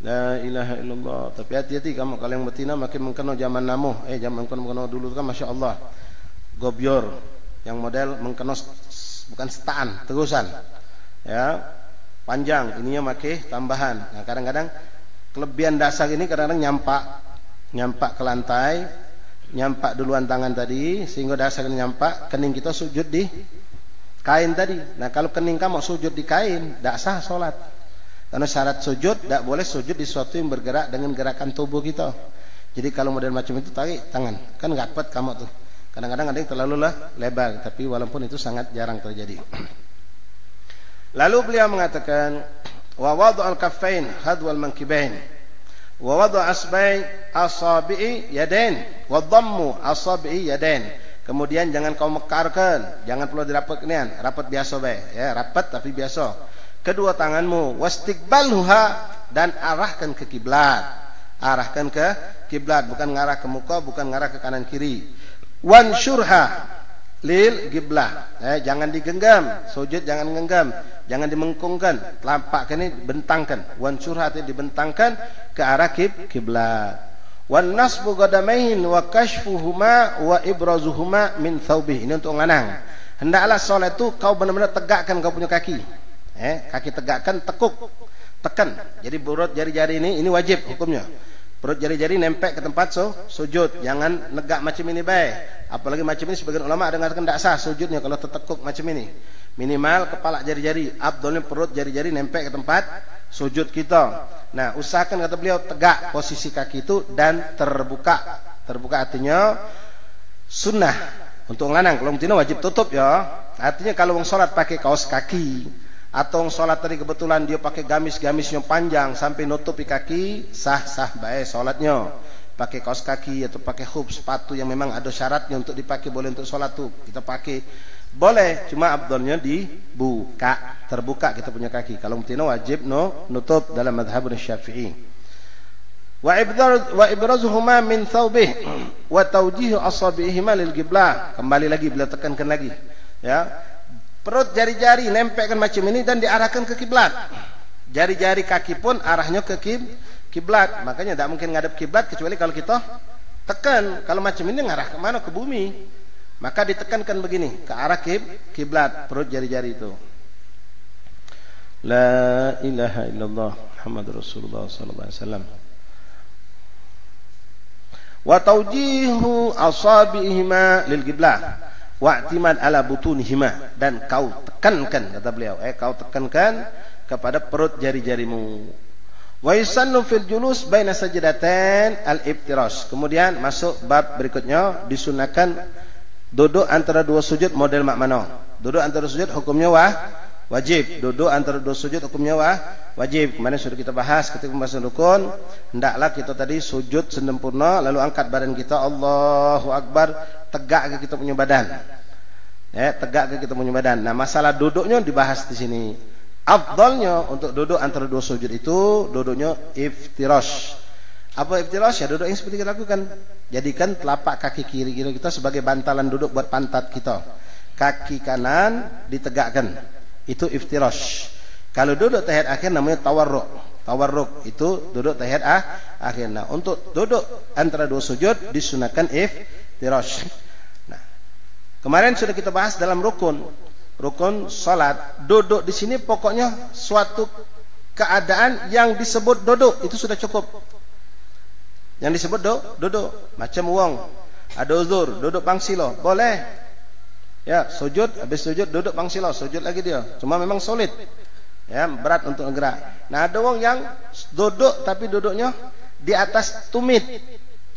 La ilaha illallah. Tapi hati-hati kamu kalau yang betina makin mengkeno zaman namuh. Zaman mengkeno dulu kan masya Allah. Gobior yang model mengkeno bukan setaan, terusan. Ya, panjang ininya make tambahan. Nah, kadang-kadang kelebihan dasar ini kadang-kadang nyampak ke lantai, nyampak duluan tangan tadi sehingga dasar nyampak kening kita sujud di kain tadi. Nah, kalau kening kamu sujud di kain, tidak sah sholat. Karena syarat sujud tidak boleh sujud di sesuatu yang bergerak dengan gerakan tubuh kita. Jadi kalau model macam itu tarik tangan, kan rapat kamu tuh. Kadang-kadang ada yang terlalu lebar, tapi walaupun itu sangat jarang terjadi. Lalu beliau mengatakan, wa wad'al kaffain hadwal mankibain, wa wad'u asabi'i yadain, wa dhammu asabi'i yadain. Kemudian jangan kau mekarkan, jangan perlu dirapatkan, rapat biasa baik, ya, rapat tapi biasa. Kedua tanganmu, wastiqbalha, dan arahkan ke kiblat. Arahkan ke kiblat, bukan ngarah ke muka, bukan ngarah ke kanan kiri. Wansyurha lil kiblah. Jangan digenggam, sujud jangan genggam, jangan dimengkungkan, telapak ini bentangkan. Wansyurha itu dibentangkan ke arah kiblat. Wan nasbu qadamain wa kashfuhuma wa ibrazuhuma min thawbih. Ini untuk nganang. Hendaklah salat itu kau benar-benar tegakkan kau punya kaki. Kaki tegakkan, tekan. Jadi perut jari-jari ini wajib hukumnya. Perut jari-jari nempel ke tempat sujud. Jangan negak macam ini baik. Apalagi macam ini sebagian ulama ada mengatakan tidak sah sujudnya kalau tertekuk macam ini. Minimal kepala jari-jari, abdolnya perut jari-jari nempel ke tempat sujud kita. Nah, usahakan kata beliau tegak posisi kaki itu dan terbuka. Terbuka artinya sunnah untuk lanang. Kalau betina wajib tutup ya. Artinya kalau orang sholat pakai kaos kaki atau orang sholat tadi kebetulan dia pakai gamis-gamisnya panjang sampai nutupi kaki, sah-sah baik sholatnya. Pakai kaos kaki atau pakai hub sepatu yang memang ada syaratnya untuk dipakai boleh untuk sholat tuh kita pakai boleh, cuma abdolnya dibuka, terbuka kita punya kaki. Kalau betina wajib nutup dalam mazhab Syafi'i. Wa ibrazuhuma min thawbih wa tawjihu asabi'ihima lil qiblah. Kembali lagi beliau tekankan lagi, ya. Perut jari-jari nempelkan macam ini dan diarahkan ke kiblat. Jari-jari kaki pun arahnya ke kiblat. Makanya tidak mungkin ngadep kiblat kecuali kalau kita tekan. Kalau macam ini ngarah ke mana? Ke bumi. Maka ditekankan begini ke arah kiblat perut jari-jari itu. La ilaha illallah Muhammadur Rasulullah sallallahu alaihi wasallam. Wa tawjihu asabi'ihima lil qiblah wa'timad ala butunihima, dan kau tekankan kata beliau, kau tekankan kepada perut jari-jarimu. Wa yusannu fil julus baina sajdatain al-iftirash. Kemudian masuk bab berikutnya, disunahkan duduk antara dua sujud model mak mano. Duduk antara sujud hukumnya wajib. Duduk antara dua sujud hukumnya wajib. Kemarin sudah kita bahas ketika pembahasan rukun, hendaklah kita tadi sujud sempurna lalu angkat badan kita Allahu Akbar, tegak ke kita punya badan. Tegak ke kita punya badan. Nah, masalah duduknya dibahas di sini. Afdalnya untuk duduk antara dua sujud itu duduknya iftirash. Apa iftirash? Ya duduk yang seperti kita lakukan. Jadikan telapak kaki kiri kita sebagai bantalan duduk buat pantat kita. Kaki kanan ditegakkan. Itu iftirash. Kalau duduk tahiyat akhir namanya tawarruk. Tawarruk itu duduk tahiyat akhir. Nah, untuk duduk antara dua sujud disunahkan iftirash. Nah, kemarin sudah kita bahas dalam rukun salat. Duduk di sini pokoknya suatu keadaan yang disebut duduk itu sudah cukup. Yang disebut duduk. Macam wong ada uzur, duduk pangsilo, boleh. Ya, sujud, habis sujud duduk pangsilo, sujud lagi dia. Cuma memang sulit. Ya, berat untuk gerak. Nah, ada wong yang duduk tapi duduknya di atas tumit.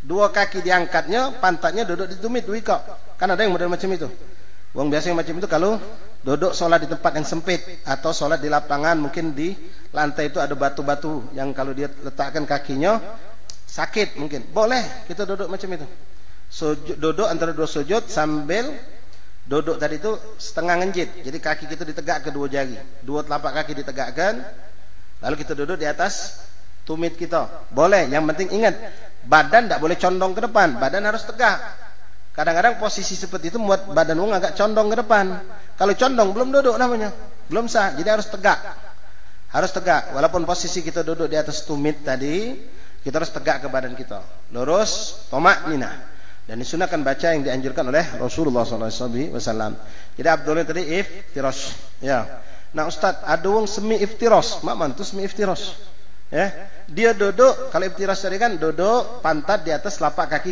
Dua kaki diangkatnya, pantatnya duduk di tumit, wika. Kan ada yang model macam itu. Wong biasa yang macam itu kalau duduk sholat di tempat yang sempit atau sholat di lapangan, mungkin di lantai itu ada batu-batu yang kalau dia letakkan kakinya sakit mungkin. Boleh kita duduk macam itu. Duduk antara dua sujud sambil Duduk tadi itu setengah ngenjit. Jadi kaki kita ditegak ke dua jari. Dua telapak kaki ditegakkan. Lalu kita duduk di atas tumit kita. Boleh, yang penting ingat, badan tidak boleh condong ke depan. Badan harus tegak. Kadang-kadang posisi seperti itu membuat badan orang agak condong ke depan. Kalau condong belum duduk namanya. Belum sah. Jadi harus tegak. Harus tegak. Walaupun posisi kita duduk di atas tumit tadi, kita harus tegak ke badan kita. Lurus, tomak nina. Dan disunahkan baca yang dianjurkan oleh Rasulullah SAW. Jadi Abdullah tadi iftirash. Ya. Nah Ustaz, ada orang semi iftirash. Mak tu semi iftirash. Ya. Dia duduk, kalau iftirash tadi kan duduk pantat di atas telapak kaki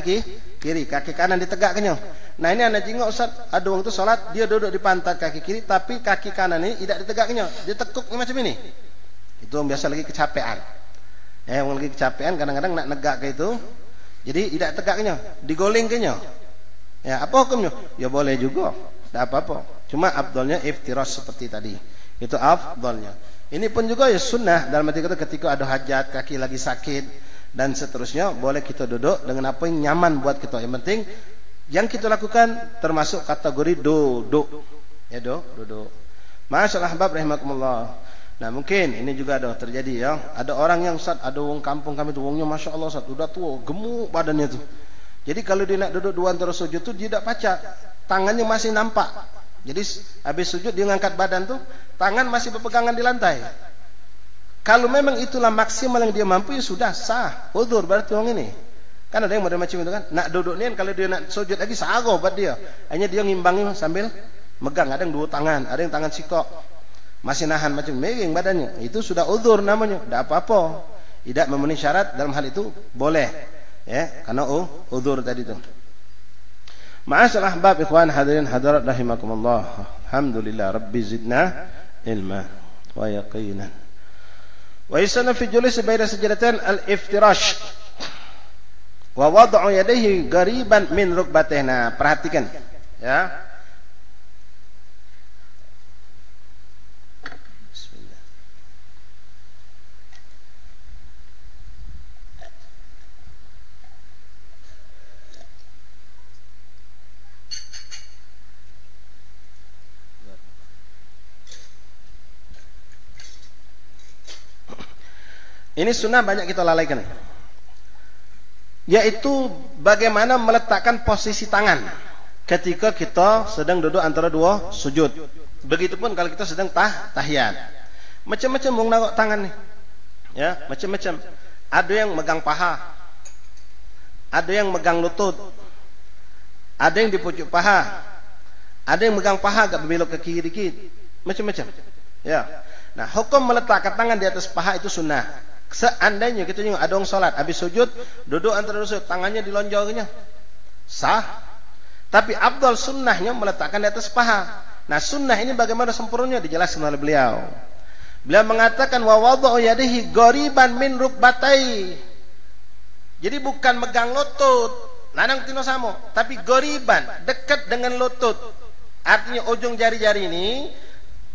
kiri, kaki kanan ditegakkannya. Nah ini anda jengok Ustaz, ada orang tu solat, dia duduk di pantat kaki kiri, tapi kaki kanan ini tidak ditegakkannya, dia tekuknya macam ini. Itu biasa lagi kecapean. Ya, orang lagi kecapean kadang-kadang nak negak ke itu. Jadi tidak tegaknya, digolingkannya. Ya, apa hukumnya? Ya boleh juga, tidak apa-apa. Cuma afdalnya iftirash seperti tadi. Itu afdalnya. Ini pun juga ya sunnah dalam arti kata ketika ada hajat, kaki lagi sakit dan seterusnya, boleh kita duduk dengan apa yang nyaman buat kita. Yang penting yang kita lakukan termasuk kategori duduk. Ya duduk. Masyaallah ahbab rahimakumullah. Nah mungkin ini juga ada terjadi ya. Ada orang yang Ustaz, ada orang kampung kami tu wongnya Masya Allah Ustaz, udah tua, gemuk badannya tu. Jadi kalau dia nak duduk dua antara sujud tu dia tak pacak, tangannya masih nampak. Jadi habis sujud dia ngangkat badan tu, tangan masih berpegangan di lantai. Kalau memang itulah maksimal yang dia mampu, ya sudah sah. Udzur berarti orang ini. Kan ada yang model macam itu kan. Nak duduk ni kalau dia nak sujud lagi sago buat dia. Hanya dia ngimbangi sambil megang, ada yang dua tangan, ada yang tangan sikok. Masih nahan macam meging badannya, itu sudah udzur namanya, tidak apa-apa, tidak memenuhi syarat dalam hal itu boleh, ya, karena udzur tadi itu. Ma'asyiral ahbab ikhwan hadirin hadirat rahimakumullah. Alhamdulillah rabbi zidna ilma wa yaqinan. Wa yusalla fi julus baina sajdatayn al-iftirash wa wad'u yadayhi qariban min rukbatayhi. Nah, perhatikan ya. Ini sunnah banyak kita lalaikan, yaitu bagaimana meletakkan posisi tangan ketika kita sedang duduk antara dua sujud. Begitupun kalau kita sedang tahiyat. Macam-macam mau nangok tangan nih, ya macam-macam. Ada yang megang paha, ada yang megang lutut, ada yang di pucuk paha, ada yang megang paha agak berbelok ke kiri dikit, macam-macam. Ya. Nah, hukum meletakkan tangan di atas paha itu sunnah. Seandainya kita juga ada orang salat habis sujud duduk antara sujud tangannya dilonjornya sah, tapi afdal sunnahnya meletakkan di atas paha. Nah sunnah ini bagaimana sempurnanya dijelaskan oleh beliau. Beliau mengatakan wa wada'u yadihi qariban min rukbatai. Jadi bukan megang lutut lanang tino samo, tapi qariban dekat dengan lutut. Artinya ujung jari-jari ini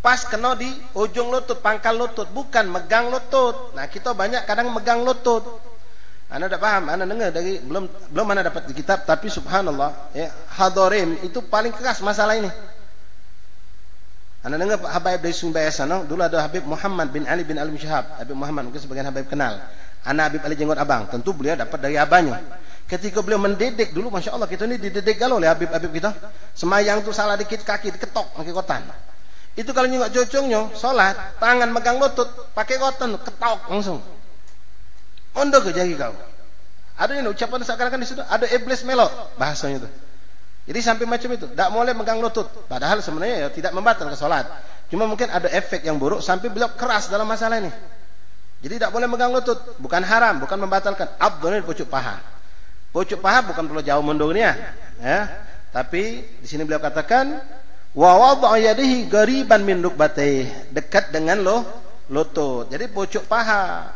pas kena di ujung lutut, pangkal lutut, bukan megang lutut. Nah kita banyak kadang megang lutut. Anda tak paham, anda dengar dari belum anda dapat di kitab, tapi subhanallah, ya, Hadarim itu paling keras masalah ini. Anda dengar Habib dari Sumbai sana, dulu ada Habib Muhammad bin Ali bin Al-Mushahab. Habib Muhammad mungkin sebagian Habib kenal. Anak Habib Ali Jenggot Abang, tentu beliau dapat dari abahnya. Ketika beliau mendidik dulu, masya Allah kita ini dididik galau oleh Habib-Habib kita. Semayang tu salah dikit kaki diketok pakai kotan. Itu kalau nyungak cocongnya, sholat, tangan megang lutut, pakai koton, ketok langsung. Ondo ke jari kau. Ada yang ucapan seakan-akan di situ, ada iblis melok bahasanya itu. Jadi sampai macam itu, tidak boleh megang lutut. Padahal sebenarnya ya tidak membatalkan sholat. Cuma mungkin ada efek yang buruk sampai beliau keras dalam masalah ini. Jadi tidak boleh megang lutut, bukan haram, bukan membatalkan. Abdulnya di pucuk paha. Pucuk paha bukan perlu jauh mundurnya, ya. Tapi di sini beliau katakan wa wad'a yadihi qariban min rukbatayhi, dekat dengan lutut. Jadi pucuk paha.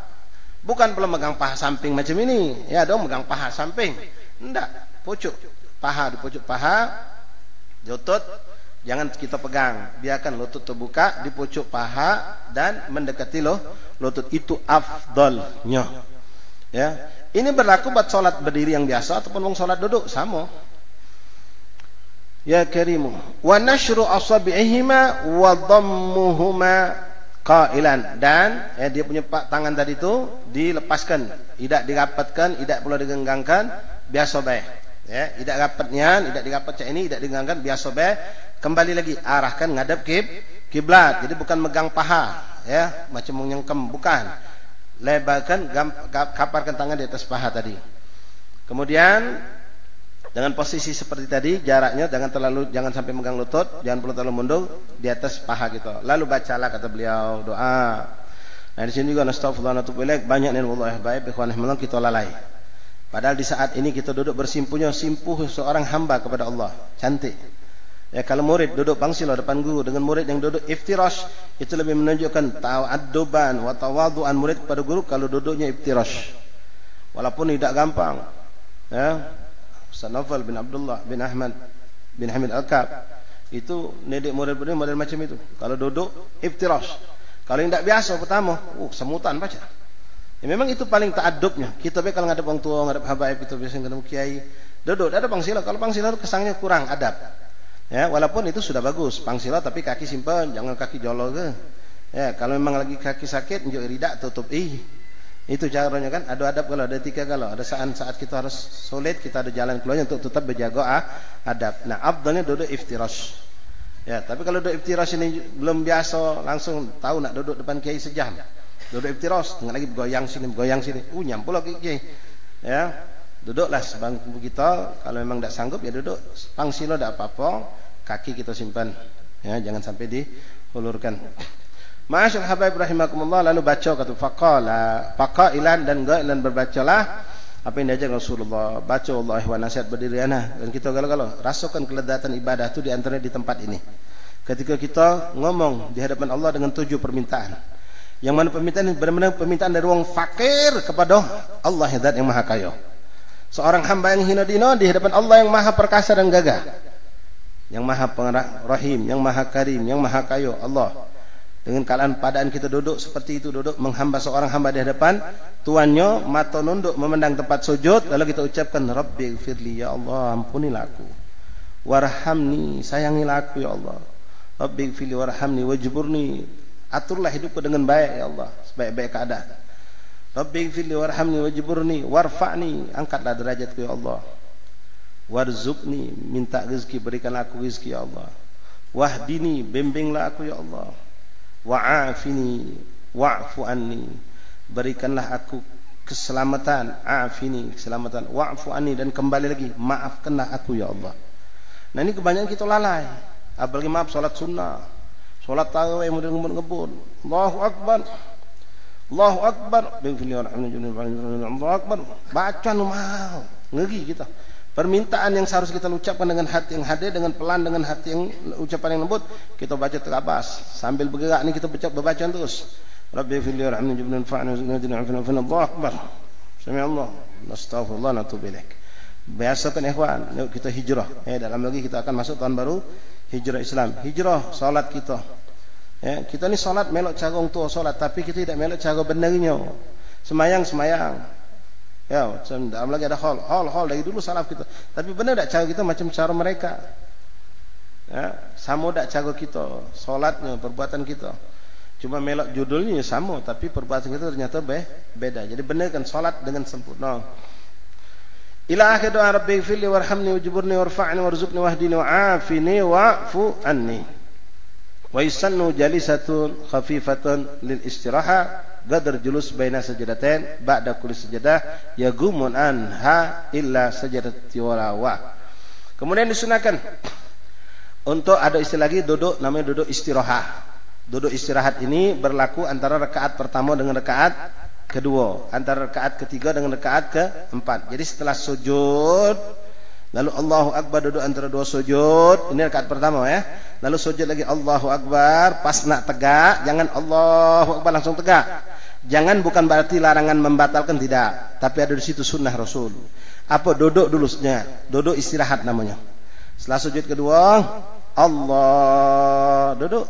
Bukan perlu megang paha samping macam ini. Ya dong megang paha samping. Enggak, pucuk paha, di pucuk paha, lutut jangan kita pegang. Biarkan lutut terbuka di pucuk paha dan mendekati lutut, itu afdalnya. Ya. Ini berlaku buat salat berdiri yang biasa ataupun wong salat duduk sama. ya karimu. Wa nashru asabi'ihima wa dhammuhuma qailan, dan dia punya tangan tadi itu dilepaskan, tidak dirapatkan, tidak pula digenggangkan, biasa baik. Ya, tidak rapatnya, tidak dirapat cak ini, tidak digenggangkan, biasa baik. Kembali lagi arahkan ngadap kiblat. Jadi bukan megang paha, ya, macam menyengkem, bukan. Lebarkan, kaparkan tangan di atas paha tadi. Kemudian dengan posisi seperti tadi, jaraknya jangan sampai megang lutut, jangan perlu terlalu mundur di atas paha gitu. Lalu bacalah kata beliau doa. Nah di sini juga nastaghfirullah wa natubu ilaih, banyak nih wallahi baik ikhwan fillah kita lalai. Padahal di saat ini kita duduk bersimpuhnya simpuh seorang hamba kepada Allah, cantik. Ya kalau murid duduk pangsilo depan guru dengan murid yang duduk iftirash, itu lebih menunjukkan ta'adduban wa tawadhu'an murid kepada guru kalau duduknya iftirash. Walaupun tidak gampang. Ya. Ustaz Naufal bin Abdullah bin Ahmad bin Hamid Al-Kab itu nedik murid-murid model macam itu. Kalau duduk iftirash. Kalau yang tidak biasa pertama, semutan baca. Ya memang itu paling ta'addubnya. Kita kalau ngadep orang tua, ngadep habaib, kita biasanya ketemu kiai, duduk ada pangsila. Kalau pangsila kesannya kurang adab. Ya, walaupun itu sudah bagus pangsila, tapi kaki simpan, jangan kaki jolo ke. Ya, kalau memang lagi kaki sakit, njuk ridak tutup. Itu caranya kan. Ada adab kalau ada etika, kalau ada saat kita harus sulit, kita ada jalan keluarnya untuk tetap berjaga adab. Nah, afdalnya duduk iftirash. Ya, tapi kalau duduk iftirash ini belum biasa, langsung tahu nak duduk depan kiai sejam. Duduk iftirash, dengan lagi bergoyang sini, nyampu lagi kiai. Ya, duduklah sebangku kita. Kalau memang tidak sanggup ya duduk pangsilo, tidak apa-apa, kaki kita simpan. Ya, jangan sampai dihulurkan. Ma'asyal habaib rahimakumullah, lalu baca kata faqailan dan gailan, berbacalah apa yang diajar Rasulullah. Baca Allah wa nasihat berdiri ana, dan kita galau-galau rasakan keledatan ibadah itu di antaranya di tempat ini. Ketika kita ngomong di hadapan Allah dengan 7 permintaan. Yang mana permintaan ini benar-benar permintaan dari orang fakir kepada Allah yang maha kaya. Seorang hamba yang hina dina di hadapan Allah yang maha perkasa dan gagah, yang maha pengrahim, yang maha karim, yang maha kaya Allah. Dengan keadaan kita duduk seperti itu, duduk menghamba seorang hamba di hadapan tuannya, mata nunduk memandang tempat sujud, lalu kita ucapkan Rabbi ighfirli, ya Allah ampunilah aku, warhamni, sayangilah aku ya Allah, Rabbi ighfirli warhamni wajburni, aturlah hidupku dengan baik ya Allah, sebaik-baik keadaan. Rabbi ighfirli warhamni wajburni warfa'ni, angkatlah derajatku ya Allah, warzuqni, minta rezeki, berikanlah aku rezeki ya Allah, wahdini, bimbinglah aku ya Allah, wa'afini wa'fu anni, berikanlah aku keselamatan, afini, keselamatan, wa'fu anni, dan kembali lagi maafkanlah aku ya Allah. Nah ini kebanyakan kita lalai, apalagi maaf salat sunnah, salat tarawih yang ngebut, Allahu akbar, Allahu akbar, Allahu akbar, baca mau ngeri kita. Permintaan yang seharusnya kita ucapkan dengan hati yang hadir, dengan pelan, dengan hati yang ucapan yang lembut, kita baca terabas. Sambil bergerak ini kita baca terus. Rabbi fili warhamni jibrin fa'na zinadina afina Allahu akbar. Sami Allah, nastaghfirullah natubu ilaik. Biasakan ikhwan, yuk kita hijrah. Dalam lagi kita akan masuk tahun baru hijrah Islam. Hijrah salat kita. Ya, kita ni salat melok cara orang tua salat, tapi kita tidak melok cara benarnya. Semayang. Ya, dalam lagi ada hal dari dulu salaf kita. Tapi benar tak cara kita macam cara mereka? Ya, sama tak cara kita, solatnya, perbuatan kita. Cuma melok judulnya sama, tapi perbuatan kita ternyata beda. Jadi benar kan solat dengan sempurna. Ila akhir doa Rabbi ighfirli warhamni wajburni warfa'ni warzuqni wahdini wa'afini wa'fu anni. Wa yusannu jalisatun khafifatun lil istiraha gadar julus baina sajadatain ba'da kulli sajadah yagumun anha illa sajadati walawa. Kemudian disunahkan untuk ada istilah lagi duduk, namanya duduk istirahat. Duduk istirahat ini berlaku antara rakaat pertama dengan rakaat kedua, antara rakaat ketiga dengan rakaat keempat. Jadi setelah sujud lalu Allahu Akbar, duduk antara dua sujud, ini rakaat pertama ya. Lalu sujud lagi Allahu Akbar, pas nak tegak jangan Allahu Akbar langsung tegak. Jangan, bukan berarti larangan membatalkan, tidak, tapi ada di situ sunnah Rasul. Apa? Duduk dulusnya, duduk istirahat namanya. Setelah sujud kedua Allah, duduk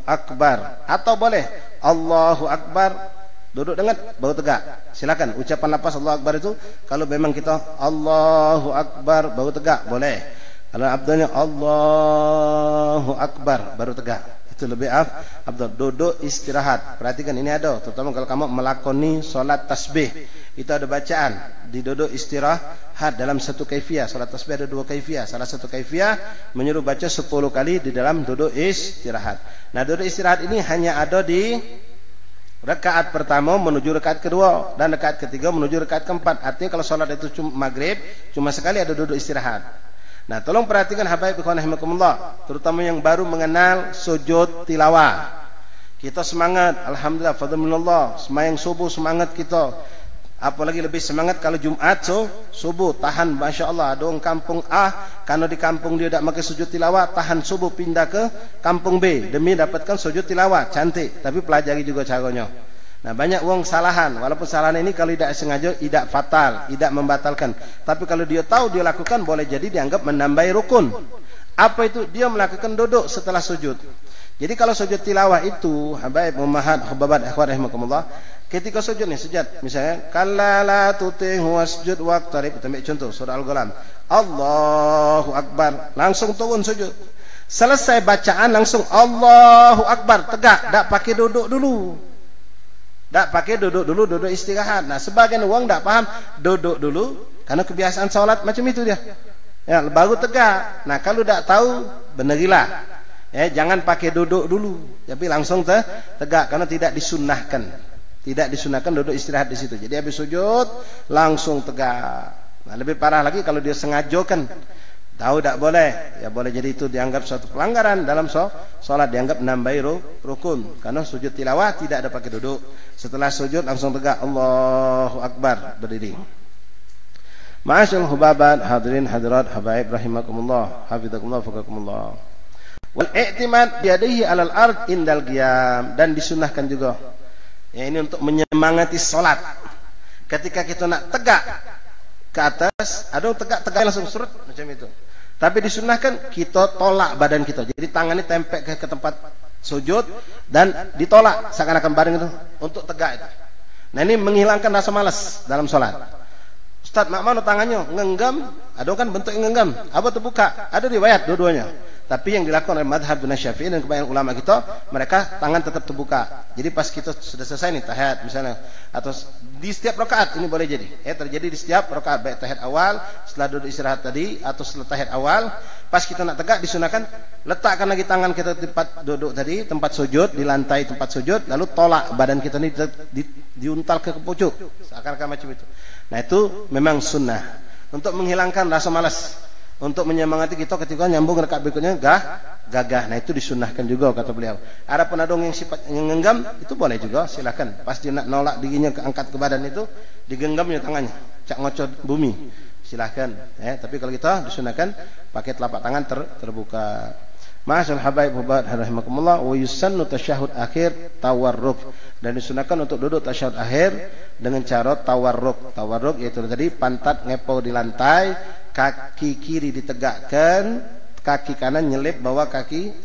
Akbar, atau boleh Allahu Akbar duduk dengan bahu tegak. Silakan ucapan lafaz Allahu Akbar itu kalau memang kita Allahu Akbar bahu tegak boleh. Kalau abdulnya Allahu Akbar baru tegak, itu lebih abdul. Duduk istirahat, perhatikan ini ada, terutama kalau kamu melakoni solat tasbih, itu ada bacaan di duduk istirahat dalam satu kaifiyah. Solat tasbih ada dua kaifiyah. Salah satu kaifiyah menyuruh baca 10 kali di dalam duduk istirahat. Nah, duduk istirahat ini hanya ada di rakaat pertama menuju rakaat kedua dan rakaat ketiga menuju rakaat keempat. Artinya kalau solat itu maghrib cuma sekali ada duduk istirahat. Nah, tolong perhatikan habaib ikhwan rahimakumullah, terutama yang baru mengenal sujud tilawah. Kita semangat, alhamdulillah, fadlillah, sembahyang subuh semangat kita. Apalagi lebih semangat kalau Jumat subuh, tahan, masya Allah. Ada orang kampung A, karena di kampung dia tidak pakai sujud tilawah, tahan subuh pindah ke kampung B demi dapatkan sujud tilawah, cantik. Tapi pelajari juga caranya. Nah, banyak orang salahan, walaupun salahan ini kalau tidak sengaja tidak fatal, tidak membatalkan. Tapi kalau dia tahu dia lakukan, boleh jadi dianggap menambah rukun. Apa itu? Dia melakukan duduk setelah sujud. Jadi kalau sujud tilawah itu, habaib ummahat khababat ikhwan rahimakumullah, ketika sujud nih, sujud misalnya kalla la tuti'hu wasjud waqtarib, kita ambil contoh surah Al-Ghalam, Allahu Akbar, langsung turun sujud. Selesai bacaan langsung Allahu Akbar, tegak, tak pakai duduk dulu. Tak pakai duduk dulu, duduk istirahat. Nah, sebagian orang tak paham duduk dulu karena kebiasaan salat macam itu dia. Ya, baru tegak. Nah, kalau tak tahu benerilah. Ya, jangan pakai duduk dulu, tapi langsung tegak karena tidak disunnahkan. Tidak disunnahkan duduk istirahat di situ. Jadi habis sujud langsung tegak. Nah, lebih parah lagi kalau dia sengajakan. Tahu tak boleh. Ya boleh jadi itu dianggap suatu pelanggaran dalam salat, dianggap menambahi rukun. Karena sujud tilawah tidak ada pakai duduk. Setelah sujud langsung tegak, Allahu Akbar, berdiri. Ma'asyarul hubabat, hadirin hadirat, habaib rahimakumullah, hafizakumullah, faqakumullah. Wal i'timad biyadihi 'alal ard indal qiyam, dan disunahkan juga. Ya, ini untuk menyemangati salat. Ketika kita nak tegak ke atas, ada tegak langsung surut macam itu. Tapi disunahkan kita tolak badan kita. Jadi tangannya tempel ke tempat sujud dan ditolak seakan-akan badan itu untuk tegak itu. Nah, ini menghilangkan rasa malas dalam salat. Ustaz, mak mana tangannya ngenggam? Ada kan bentuk ngenggam. Apa terbuka? Ada riwayat dua-duanya. Tapi yang dilakukan oleh madhab Syafi'i dan kebanyakan ulama kita, mereka tangan tetap terbuka. Jadi pas kita sudah selesai nih tahiyat misalnya, atau di setiap rakaat ini boleh jadi. Terjadi di setiap rakaat, baik tahiyat awal, setelah duduk istirahat tadi, atau setelah tahiyat awal, pas kita nak tegak disunahkan letakkan lagi tangan kita di tempat duduk tadi, tempat sujud, di lantai tempat sujud, lalu tolak badan kita ini diuntal ke pucuk, seakan-akan macam itu. Nah, itu memang sunnah untuk menghilangkan rasa malas, untuk menyemangati kita ketika nyambung rakaat berikutnya gagah. Nah, itu disunahkan juga kata beliau. Adapun ada yang sifat yang genggam, itu boleh juga, silakan. Pas dia nak nolak dirinya angkat ke badan itu, digenggamnya tangannya, cak ngocot bumi, silakan. Tapi kalau kita disunahkan pakai telapak tangan terbuka. Ma'asyarul habaib hubat rahimakumullah, wa yusannu tasyahud akhir tawarruk, dan disunahkan untuk duduk tasyahud akhir dengan cara tawarruk. Tawarruk yaitu tadi pantat ngepau di lantai, kaki kiri ditegakkan, kaki kanan nyelip bawah kaki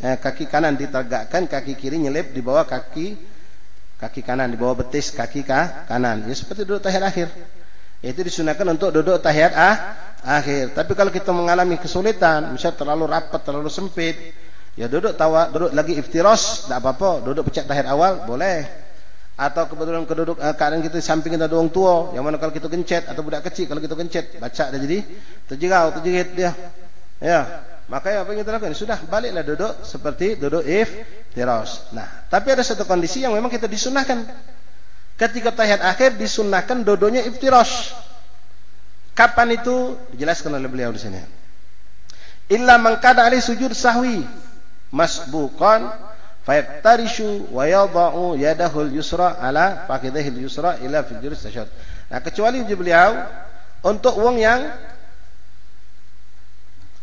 kanan ditegakkan, kaki kiri nyelip di bawah kaki kanan, di bawah betis kaki kanan. Ya seperti duduk tahiyat akhir. Itu disunahkan untuk duduk tahiyat akhir. Tapi kalau kita mengalami kesulitan, misal terlalu rapat, terlalu sempit, ya duduk lagi iftiros, tidak apa-apa. Duduk pecah tahiyat awal boleh. Atau kebetulan keadaan kita di samping kita ada orang tua, yang mana kalau kita gencet, atau budak kecil kalau kita gencet, baca dah jadi terjerit dia. Ya, makanya apa yang kita lakukan? Sudah baliklah duduk seperti duduk iftiros. Nah, tapi ada satu kondisi yang memang kita disunahkan. Ketika tahiyat akhir disunahkan duduknya iftiros. Kapan itu? Dijelaskan oleh beliau di sini. Illa man kana alaihi sujud sahwi masbuqan fayaftarishu wa yadha'u yadahu al-yusra ala fakhidhihi al-yusra ila fi jurus tasyahud. Nah, kecuali uji beliau untuk uang yang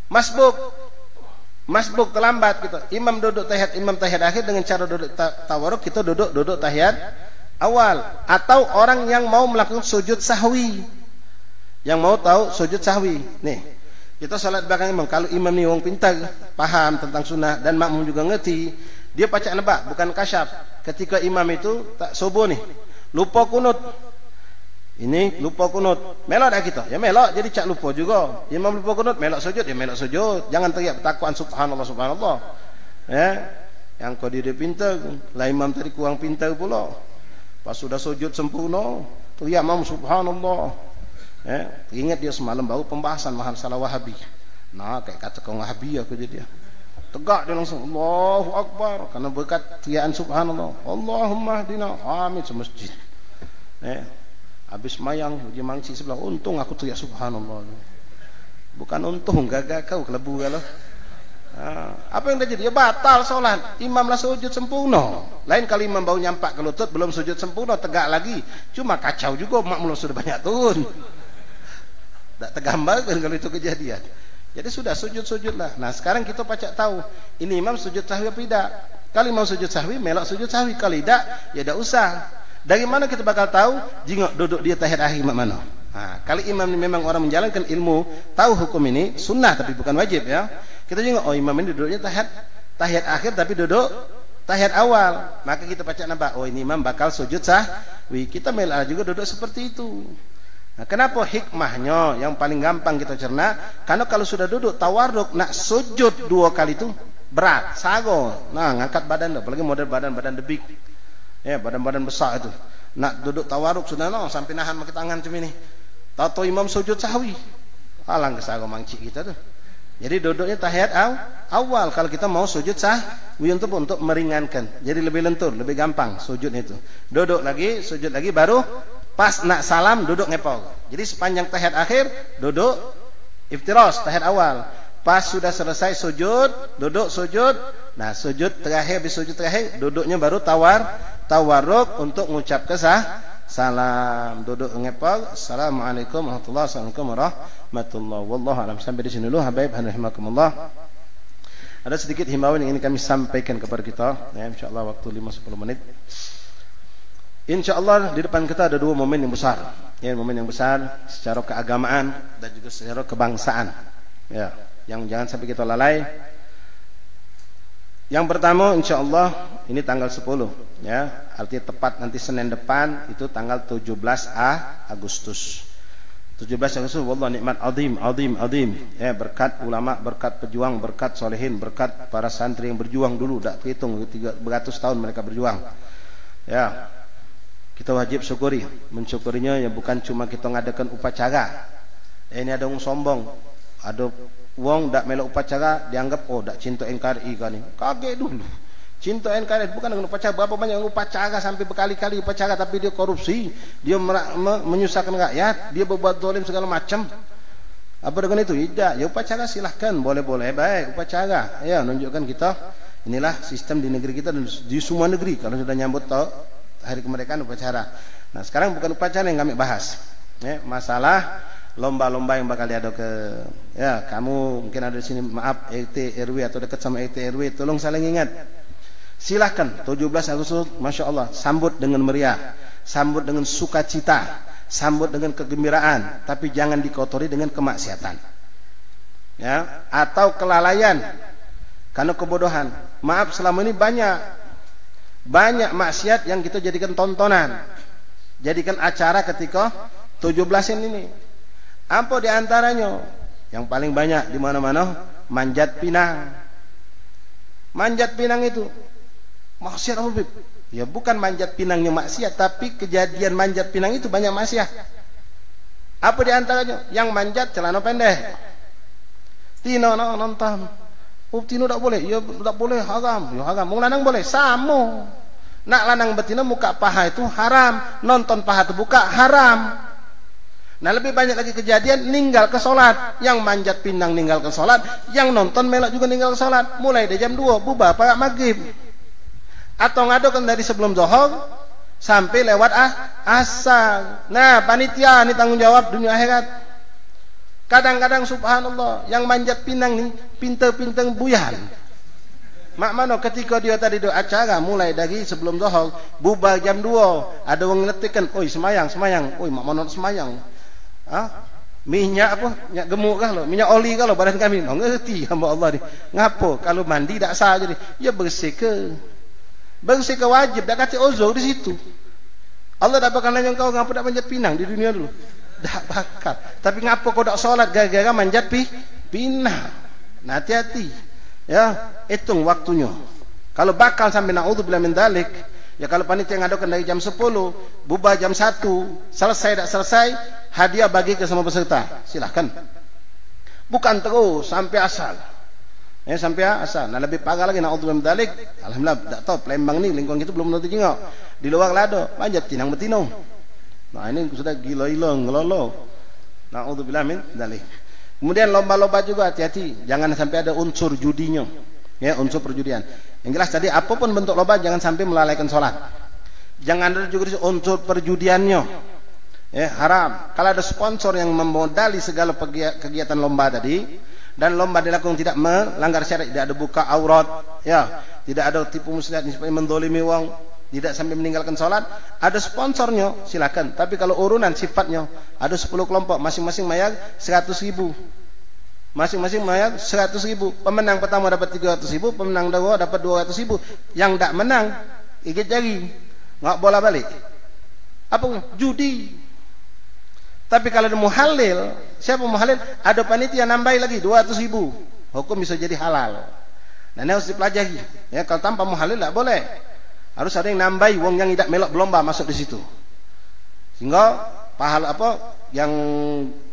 masbuk terlambat kita. Imam tahiyat akhir dengan cara duduk tawarruk, kita duduk tahiyat awal, atau orang yang mau melakukan sujud sahwi. Yang mau tahu sujud sahwi. Nih, kita salat belakang imam. Kalau imam ni orang pintar, paham tentang sunnah dan makmum juga ngerti, dia pacak nebak, bukan kasyaf. Ketika imam itu tak subuh nih, lupa kunut. Ini lupa kunut, melok dah kita. Ya melok, jadi cak lupa juga. Imam lupa kunut, melok sujud, ya melok sujud. Jangan teriak takuan subhanallah subhanallah. Ya, yang kau dia pintar, lah imam tadi kurang pintar pula. Pas sudah sujud sempurna, teriak imam subhanallah. Ya, ingat dia semalam baru pembahasan masalah Wahabi. Nah, kayak kata kau Wahabi aku jadi. Tegak dia langsung Allahu Akbar karena berkat teriakan subhanallah. Allahumma hdina, amin semasjid. Ya. Habis mayang uji mangci sebelah, untung aku teriak subhanallah. Bukan untung gagak kau kelebu kalau. Apa yang terjadi? Ya batal solat. Imam lah sujud sempurna. Lain kali imam baru nyampak ke lutut belum sujud sempurna, tegak lagi. Cuma kacau juga makmum sudah banyak turun. Tak tergambarkan kalau itu kejadian. Jadi sudah sujud-sujudlah. Nah, sekarang kita pacak tahu ini imam sujud sahwi apa tidak. Kalau imam sujud sahwi, melok sujud sahwi. Kalau tidak, ya tidak usah. Dari mana kita bakal tahu? Jingok duduk dia tahiyat akhir mana? Nah, kalau imam ini memang orang menjalankan ilmu, tahu hukum ini, sunnah tapi bukan wajib ya. Kita jingok, oh imam ini duduknya tahiyat akhir tapi duduk tahiyat awal. Maka kita baca nampak, oh ini imam bakal sujud sahwi. Kita melak juga duduk seperti itu. Nah, kenapa hikmahnya yang paling gampang kita cerna? Karena kalau sudah duduk tawarruk nak sujud 2 kali itu berat, sago. Nah, ngangkat badan, apalagi model badan debik. Ya, badan-badan besar itu. Nak duduk tawaruk sudah sampai nahan pakai tangan macam ini. Tahu imam sujud sahwi. Alang kesago mangcik kita tuh. Jadi duduknya tahiyat awal kalau kita mau sujud sahwi untuk meringankan. Jadi lebih lentur, lebih gampang sujud itu. Duduk lagi, sujud lagi baru pas nak salam duduk ngepol. Jadi sepanjang tahiyat akhir duduk iftiras tahiyat awal. Pas sudah selesai sujud, duduk sujud. Nah, sujud terakhir, habis sujud terakhir duduknya baru tawarruk untuk mengucap salam. Duduk ngepal. Assalamualaikum warahmatullahi wabarakatuh. Wallahu alam. Sampai di sini dulu habaib rahimakumullah. Ada sedikit himbauan yang ingin kami sampaikan kepada kita ya, insyaallah waktu 5-10 menit. Insyaallah di depan kita ada 2 momen yang besar. Ya, momen yang besar secara keagamaan dan juga secara kebangsaan. Ya, yang jangan sampai kita lalai. Yang pertama insyaallah ini tanggal 10 ya, artinya tepat nanti Senin depan itu tanggal 17 Agustus. 17 Agustus wallah nikmat azim ya, berkat ulama, berkat pejuang, berkat solehin, berkat para santri yang berjuang dulu tak terhitung 300 tahun mereka berjuang. Ya. Kita wajib syukuri, mensyukurinya ya bukan cuma kita ngadakan upacara. Ini ada wong sombong, ada wong dak melok upacara dianggap oh dak cinta NKRI kan ini. Kaget dulu. Cinta NKRI bukan dengan upacara, berapa banyak upacara sampai berkali-kali upacara tapi dia korupsi, dia menyusahkan rakyat, dia berbuat zalim segala macam. Apa dengan itu? Tidak. Ya upacara silahkan, boleh-boleh baik upacara. Ya menunjukkan kita inilah sistem di negeri kita dan di semua negeri kalau sudah nyambut hari kemerdekaan upacara. Nah, sekarang bukan upacara yang kami bahas. Ya, masalah lomba-lomba yang bakal diadakan ke ya, kamu mungkin ada di sini maaf RT RW atau dekat sama RT RW, tolong saling ingat. Silahkan 17 Agustus Masya Allah sambut dengan meriah, sambut dengan sukacita, sambut dengan kegembiraan, tapi jangan dikotori dengan kemaksiatan ya, atau kelalaian karena kebodohan. Maaf, selama ini banyak maksiat yang kita jadikan tontonan, jadikan acara ketika 17-an ini. Apa di antaranya? Yang paling banyak di mana-mana manjat pinang. Manjat pinang itu maksiat apa, Bib? Ya bukan manjat pinangnya maksiat, tapi kejadian manjat pinang itu banyak maksiat. Apa di antaranya? Yang manjat celana pendek. Tino nonton. Oh, tino tak boleh. Ya tak boleh, haram. Ya haram. Mau lanang boleh, sama. Nak lanang betina muka paha itu haram, nonton paha terbuka haram. Nah, lebih banyak lagi kejadian ninggal ke solat. Yang manjat pinang ninggal ke solat, yang nonton melok juga ninggal ke solat. Mulai dari jam 2 bubar pada maghrib. Atau ngadokan dari sebelum zuhur sampai lewat asar. Nah, panitia ini tanggung jawab dunia akhirat. Kadang-kadang subhanallah yang manjat pinang nih pinter-pinter buyan. Mak mano ketika dia tadi do acara mulai dari sebelum zuhur bubar jam 2 ada orang ngetikkan, oi semayang, oi mak mano semayang. Minyak apa? Minyak gemuk kah lo? Minyak oli kah lo badan kami? No, ngerti hamba Allah ni. Ngapo kalau mandi tak sah jadi. Ya bersih ke wajib dak kata uzur di situ. Allah tak bakal nanya kau ngapa tak manjat pinang di dunia dulu. Tak bakal. Tapi ngapa kau tak sholat gara-gara manjat pinang. Nah, hati-hati. Ya, hitung waktunya. Kalau bakal sampai naudzubillah min dzalik, ya kalau panitia ngadakan dari jam 10, bubar jam 1, selesai tak selesai, hadiah bagi ke semua peserta. Silahkan. Bukan terus sampai asal. Ya, sampai asal. Nah, lebih parah lagi naudzubillah min dzalik. Alhamdulillah, tak tahu Palembang ni lingkungan kita belum tentu jengok. Di luar lado, manjat tinang betino. Nah, ini sudah gila-gila ngelolo. Naudzubillah min dzalik. Kemudian lomba-lomba juga hati-hati, jangan sampai ada unsur judinya, ya, unsur perjudian. Yang jelas tadi apapun bentuk lomba jangan sampai melalaikan sholat. Jangan ada juga unsur perjudiannya, ya, haram. Kalau ada sponsor yang memodali segala kegiatan lomba tadi, dan lomba dilakukan tidak melanggar syariat, tidak ada buka aurat, ya, tidak ada tipu muslihat, mendolimi wong, tidak sampai meninggalkan sholat, ada sponsornya, silakan. Tapi kalau urunan sifatnya, ada 10 kelompok, masing-masing mayar 100.000. Masing-masing mayar 100.000. Pemenang pertama dapat 300.000, pemenang kedua dapat 200.000. Yang tak menang, gigit jari, nggak bola balik. Apa? Judi. Tapi kalau ada muhalil, siapa muhalil? Ada panitia nambahi lagi 200.000. Hukum bisa jadi halal. Dan harus dipelajari. Ya, kalau tanpa muhalil tak boleh. Harus ada yang nambahi wong yang tidak melok berlomba masuk di situ. Sehingga pahala apa yang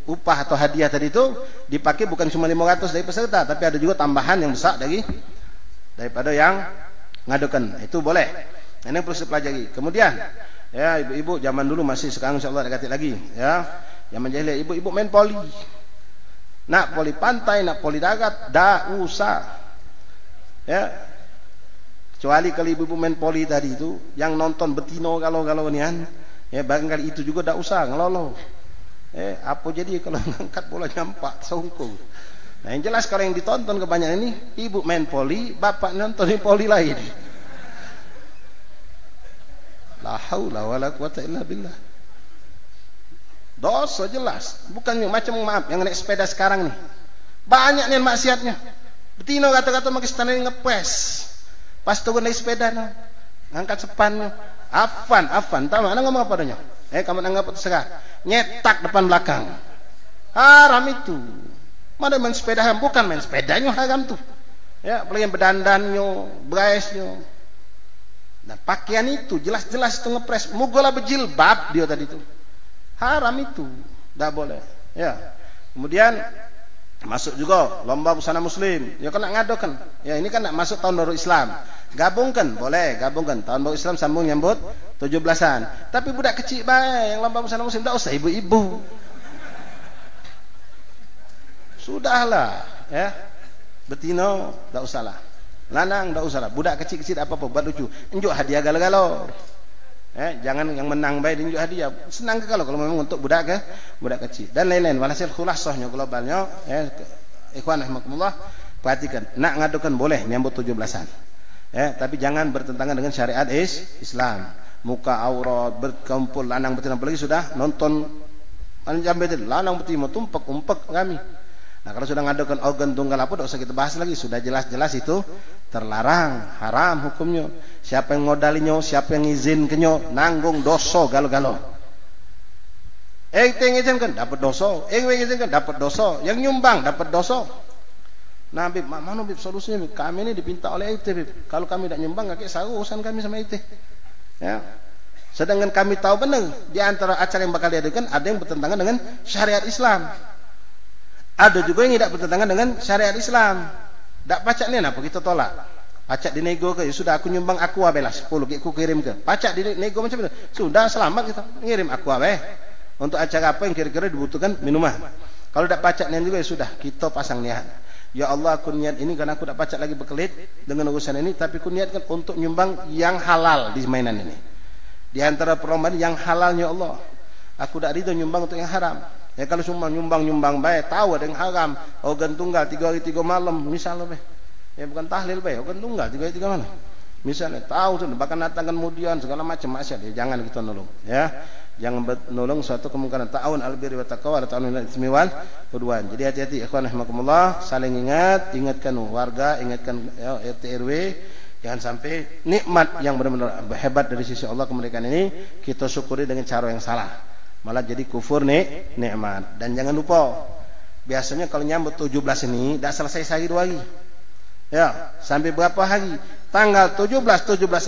upah atau hadiah tadi itu dipakai bukan cuma 500 dari peserta, tapi ada juga tambahan yang besar daripada yang ngadukan. Itu boleh. Ini perlu dipelajari. Kemudian, ya, ibu-ibu zaman dulu masih, sekarang insyaallah ada lagi, ya. Zaman jahiliyah ibu-ibu main poli. Nak poli pantai, nak poli darat, dak usah. Ya. Kecuali kalau ibu-ibu main poli tadi itu, yang nonton betino kalau nian, ya barangkali itu juga dak usah ngelolo. Apa jadi kalau ngangkat bola nyampak songkong. Nah, yang jelas kalau yang ditonton kebanyakan ini ibu main poli, bapak nonton poli lain. La haula wala quwata illa billah. Dosa jelas, bukan macam maaf yang naik sepeda sekarang nih. Banyak nih maksiatnya. Betino kata-kata makin standar ngepes. Pas turun dari sepeda ngangkat sepannya. Afan, tahu mana ngomong apa adanya? Kamu anggap terserah. Nyetak depan belakang. Haram itu. Mana main sepeda haram? Bukan main sepedanya haram tuh. Ya, apalagi yang berdandannya, braisnya. Nah, pakaian itu jelas-jelas itu ngepres. Mugola berjilbab dia tadi itu. Haram itu. Tidak boleh. Ya. Kemudian masuk juga lomba busana muslim. Ya kan nak ngadokan. Ya ini kan nak masuk tahun baru Islam. Gabungkan, boleh gabungkan. Tahun baru Islam sambung nyambut 17-an. Tapi budak kecil baik yang lomba busana muslim, tak usah ibu-ibu. Sudahlah, ya. Betino tak usahlah. Lanang tak usahlah. Budak kecil-kecil apa-apa buat lucu. Enjuk hadiah galau-galau. Jangan yang menang baik diunjuk hadiah. Senang ke kalau memang untuk budak kecil dan lain-lain. Walhasil khulasahnya globalnya, ikhwan rahimakumullah, perhatikan. Nak ngadukan boleh nyambut 17-an. Tapi jangan bertentangan dengan syariat Islam. Muka aurat, berkumpul lanang betina, apalagi sudah nonton lanang betina tumpek-umpek kami. Nah, kalau sudah ngadukan organ tunggal apa, tidak usah kita bahas lagi. Sudah jelas-jelas itu terlarang, haram hukumnya. Siapa yang ngodalinya, siapa yang izinkannya, nanggung dosa galo-galo. Yang izinkan dapat dosa, yang izinkan dapat dosa, yang nyumbang dapat dosa. Nah, Bib, mana Bib solusinya? Bib? Kami ini dipinta oleh IT, Bib. Kalau kami tidak nyumbang, kakek saru urusan kami sama IT. Ya. Sedangkan kami tahu benar di antara acara yang bakal diadakan ada yang bertentangan dengan syariat Islam. Ada juga yang tidak bertentangan dengan syariat Islam. Tak pacak ni apa kita tolak. Pacak dinego ke, ya sudah aku nyumbang aqua belas 10 aku kirim ke. Pacak dinego macam itu. Sudah selamat kita ngirim aqua untuk acara apa yang kira-kira dibutuhkan minuman. Kalau tak pacak ni juga ya sudah kita pasang niat. Ya Allah, aku niat ini karena aku tak pacak lagi berkelit dengan urusan ini, tapi aku niatkan untuk nyumbang yang halal di mainan ini. Di antara perlombaan yang halalnya Allah. Aku tak ridho nyumbang untuk yang haram. Ya kalau cuma nyumbang baik, tahu ada yang haram, organ tunggal 3 hari 3 malam misalnya ya bukan tahlil baik, organ tunggal 3 hari 3 malam. Misalnya tahu sudah bahkan datang kemudian segala macam maksiat, ya jangan kita nolong, ya. Jangan menolong suatu kemungkaran. Ta'awun al-birri wa taqwa wa ta'awun al-itsmi wal udwan. Jadi hati-hati ikhwan rahimakumullah, saling ingatkan warga, ingatkan RT RW, Jangan sampai nikmat yang benar-benar hebat dari sisi Allah kemerdekaan ini kita syukuri dengan cara yang salah, malah jadi kufur nikmat. Dan jangan lupa, biasanya kalau nyambut 17 ini tidak selesai sehari 2 hari. Ya, sampai berapa hari? Tanggal 17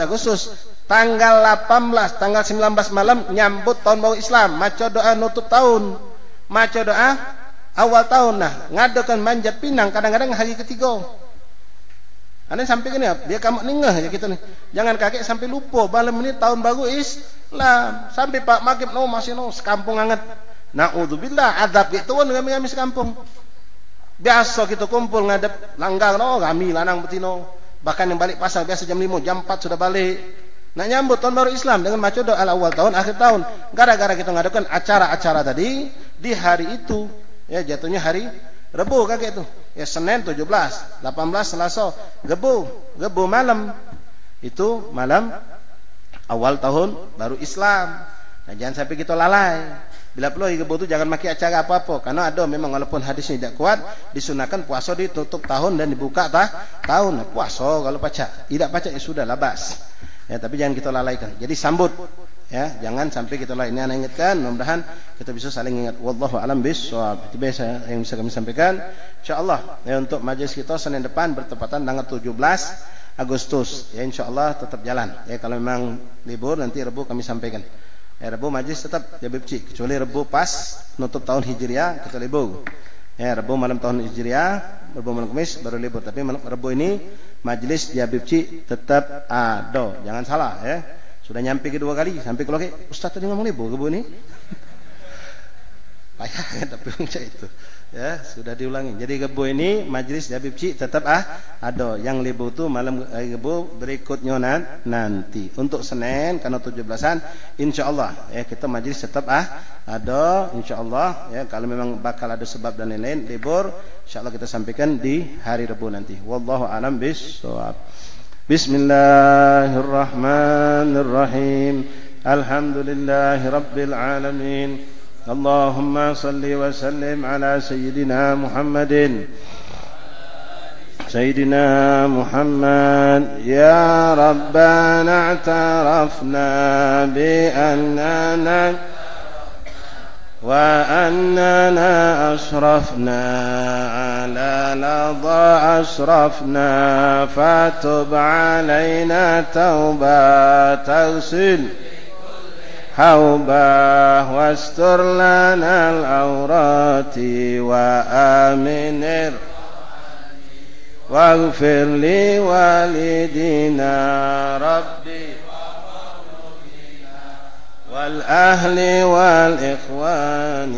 Agustus, tanggal 18, tanggal 19 malam nyambut tahun baru Islam, maca doa nutup tahun, maca doa awal tahun. Nah, ngadakan manjat pinang kadang-kadang hari ketiga. Anda sampai gini, dia kamu ningah ya kita nih. Jangan kakek sampai lupa malam ini tahun baru Islam. Sampai Pak Magib masih sekampung hangat. Naudzubillah azab gitu ngami sekampung. Biasa kita kumpul ngadep langgar kami lanang betino. Bahkan yang balik pasar biasa jam 5, jam 4 sudah balik. Nak nyambut tahun baru Islam dengan maca doa awal tahun, akhir tahun. Gara-gara kita ngadakan acara-acara tadi di hari itu, ya jatuhnya hari Rebu kakek itu. Ya Senin 17, 18 Selasa, Gebu malam. Itu malam awal tahun baru Islam. Nah, jangan sampai kita lalai. Bila perlu Gebu itu jangan maki acara apa-apa, karena ada memang walaupun hadisnya tidak kuat, disunahkan puasa ditutup tahun dan dibuka tahun. Nah, puasa kalau pacak, tidak pacak ya sudah labas. Ya, tapi jangan kita lalaikan. Jadi sambut. Ya, jangan sampai kita lalai. Ini anak ingatkan, mudah-mudahan kita bisa saling ingat. Wallahu a'lam bishawab. Itu biasa yang bisa kami sampaikan. Insyaallah ya, untuk majelis kita Senin depan bertepatan tanggal 17 Agustus. Ya insyaallah tetap jalan. Ya kalau memang libur nanti Rabu kami sampaikan. Ya Rabu majelis tetap Jabib Cik, kecuali Rabu pas nutup tahun Hijriah kita libur. Ya Rabu malam tahun Hijriah, Rabu malam Kamis baru libur. Tapi malam Rabu ini majelis Jabib Cik tetap ada. Jangan salah ya. Sudah nyampe kedua kali, sampai kalau Ustaz tadi ngomong libur Rabu ini. Payah kan tapi macam itu. Ya, sudah diulangi. Jadi Rabu ini majelis Habib Cik tetap ada. Yang libur tu malam Rabu berikutnya nanti. Untuk Senin karena 17-an insyaallah ya kita majelis tetap ada insyaallah ya, kalau memang bakal ada sebab dan lain-lain libur insyaallah kita sampaikan di hari Rabu nanti. Wallahu a'lam bishawab. Bismillahirrahmanirrahim. Alhamdulillahirabbil alamin. Allahumma salli wa sallim ala sayyidina Muhammadin. Sayyidina Muhammad ya Rabbana i'tarafna bi annana wa annana asrafna ala ladha asrafna fatub alaina tauba taghsil حوبا واستر لنا العورات وآمن واغفر لوالدينا ربي والأهل والإخوان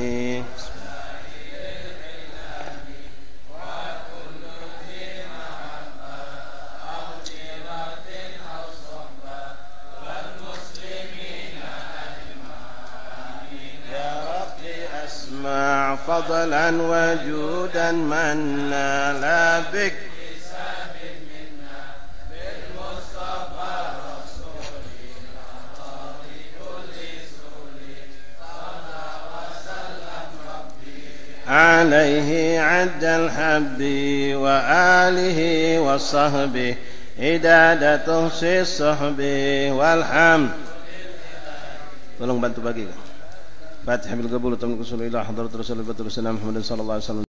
فضلا وجودا منا لا بك عليه عد الحب وآله وصحبه إدادة تحصي الصحب والحمد. Tolong bantu bagi. Fatihah bil qabul wa tamliku ila hadratir Rasulullah sallallahu alaihi wasallam.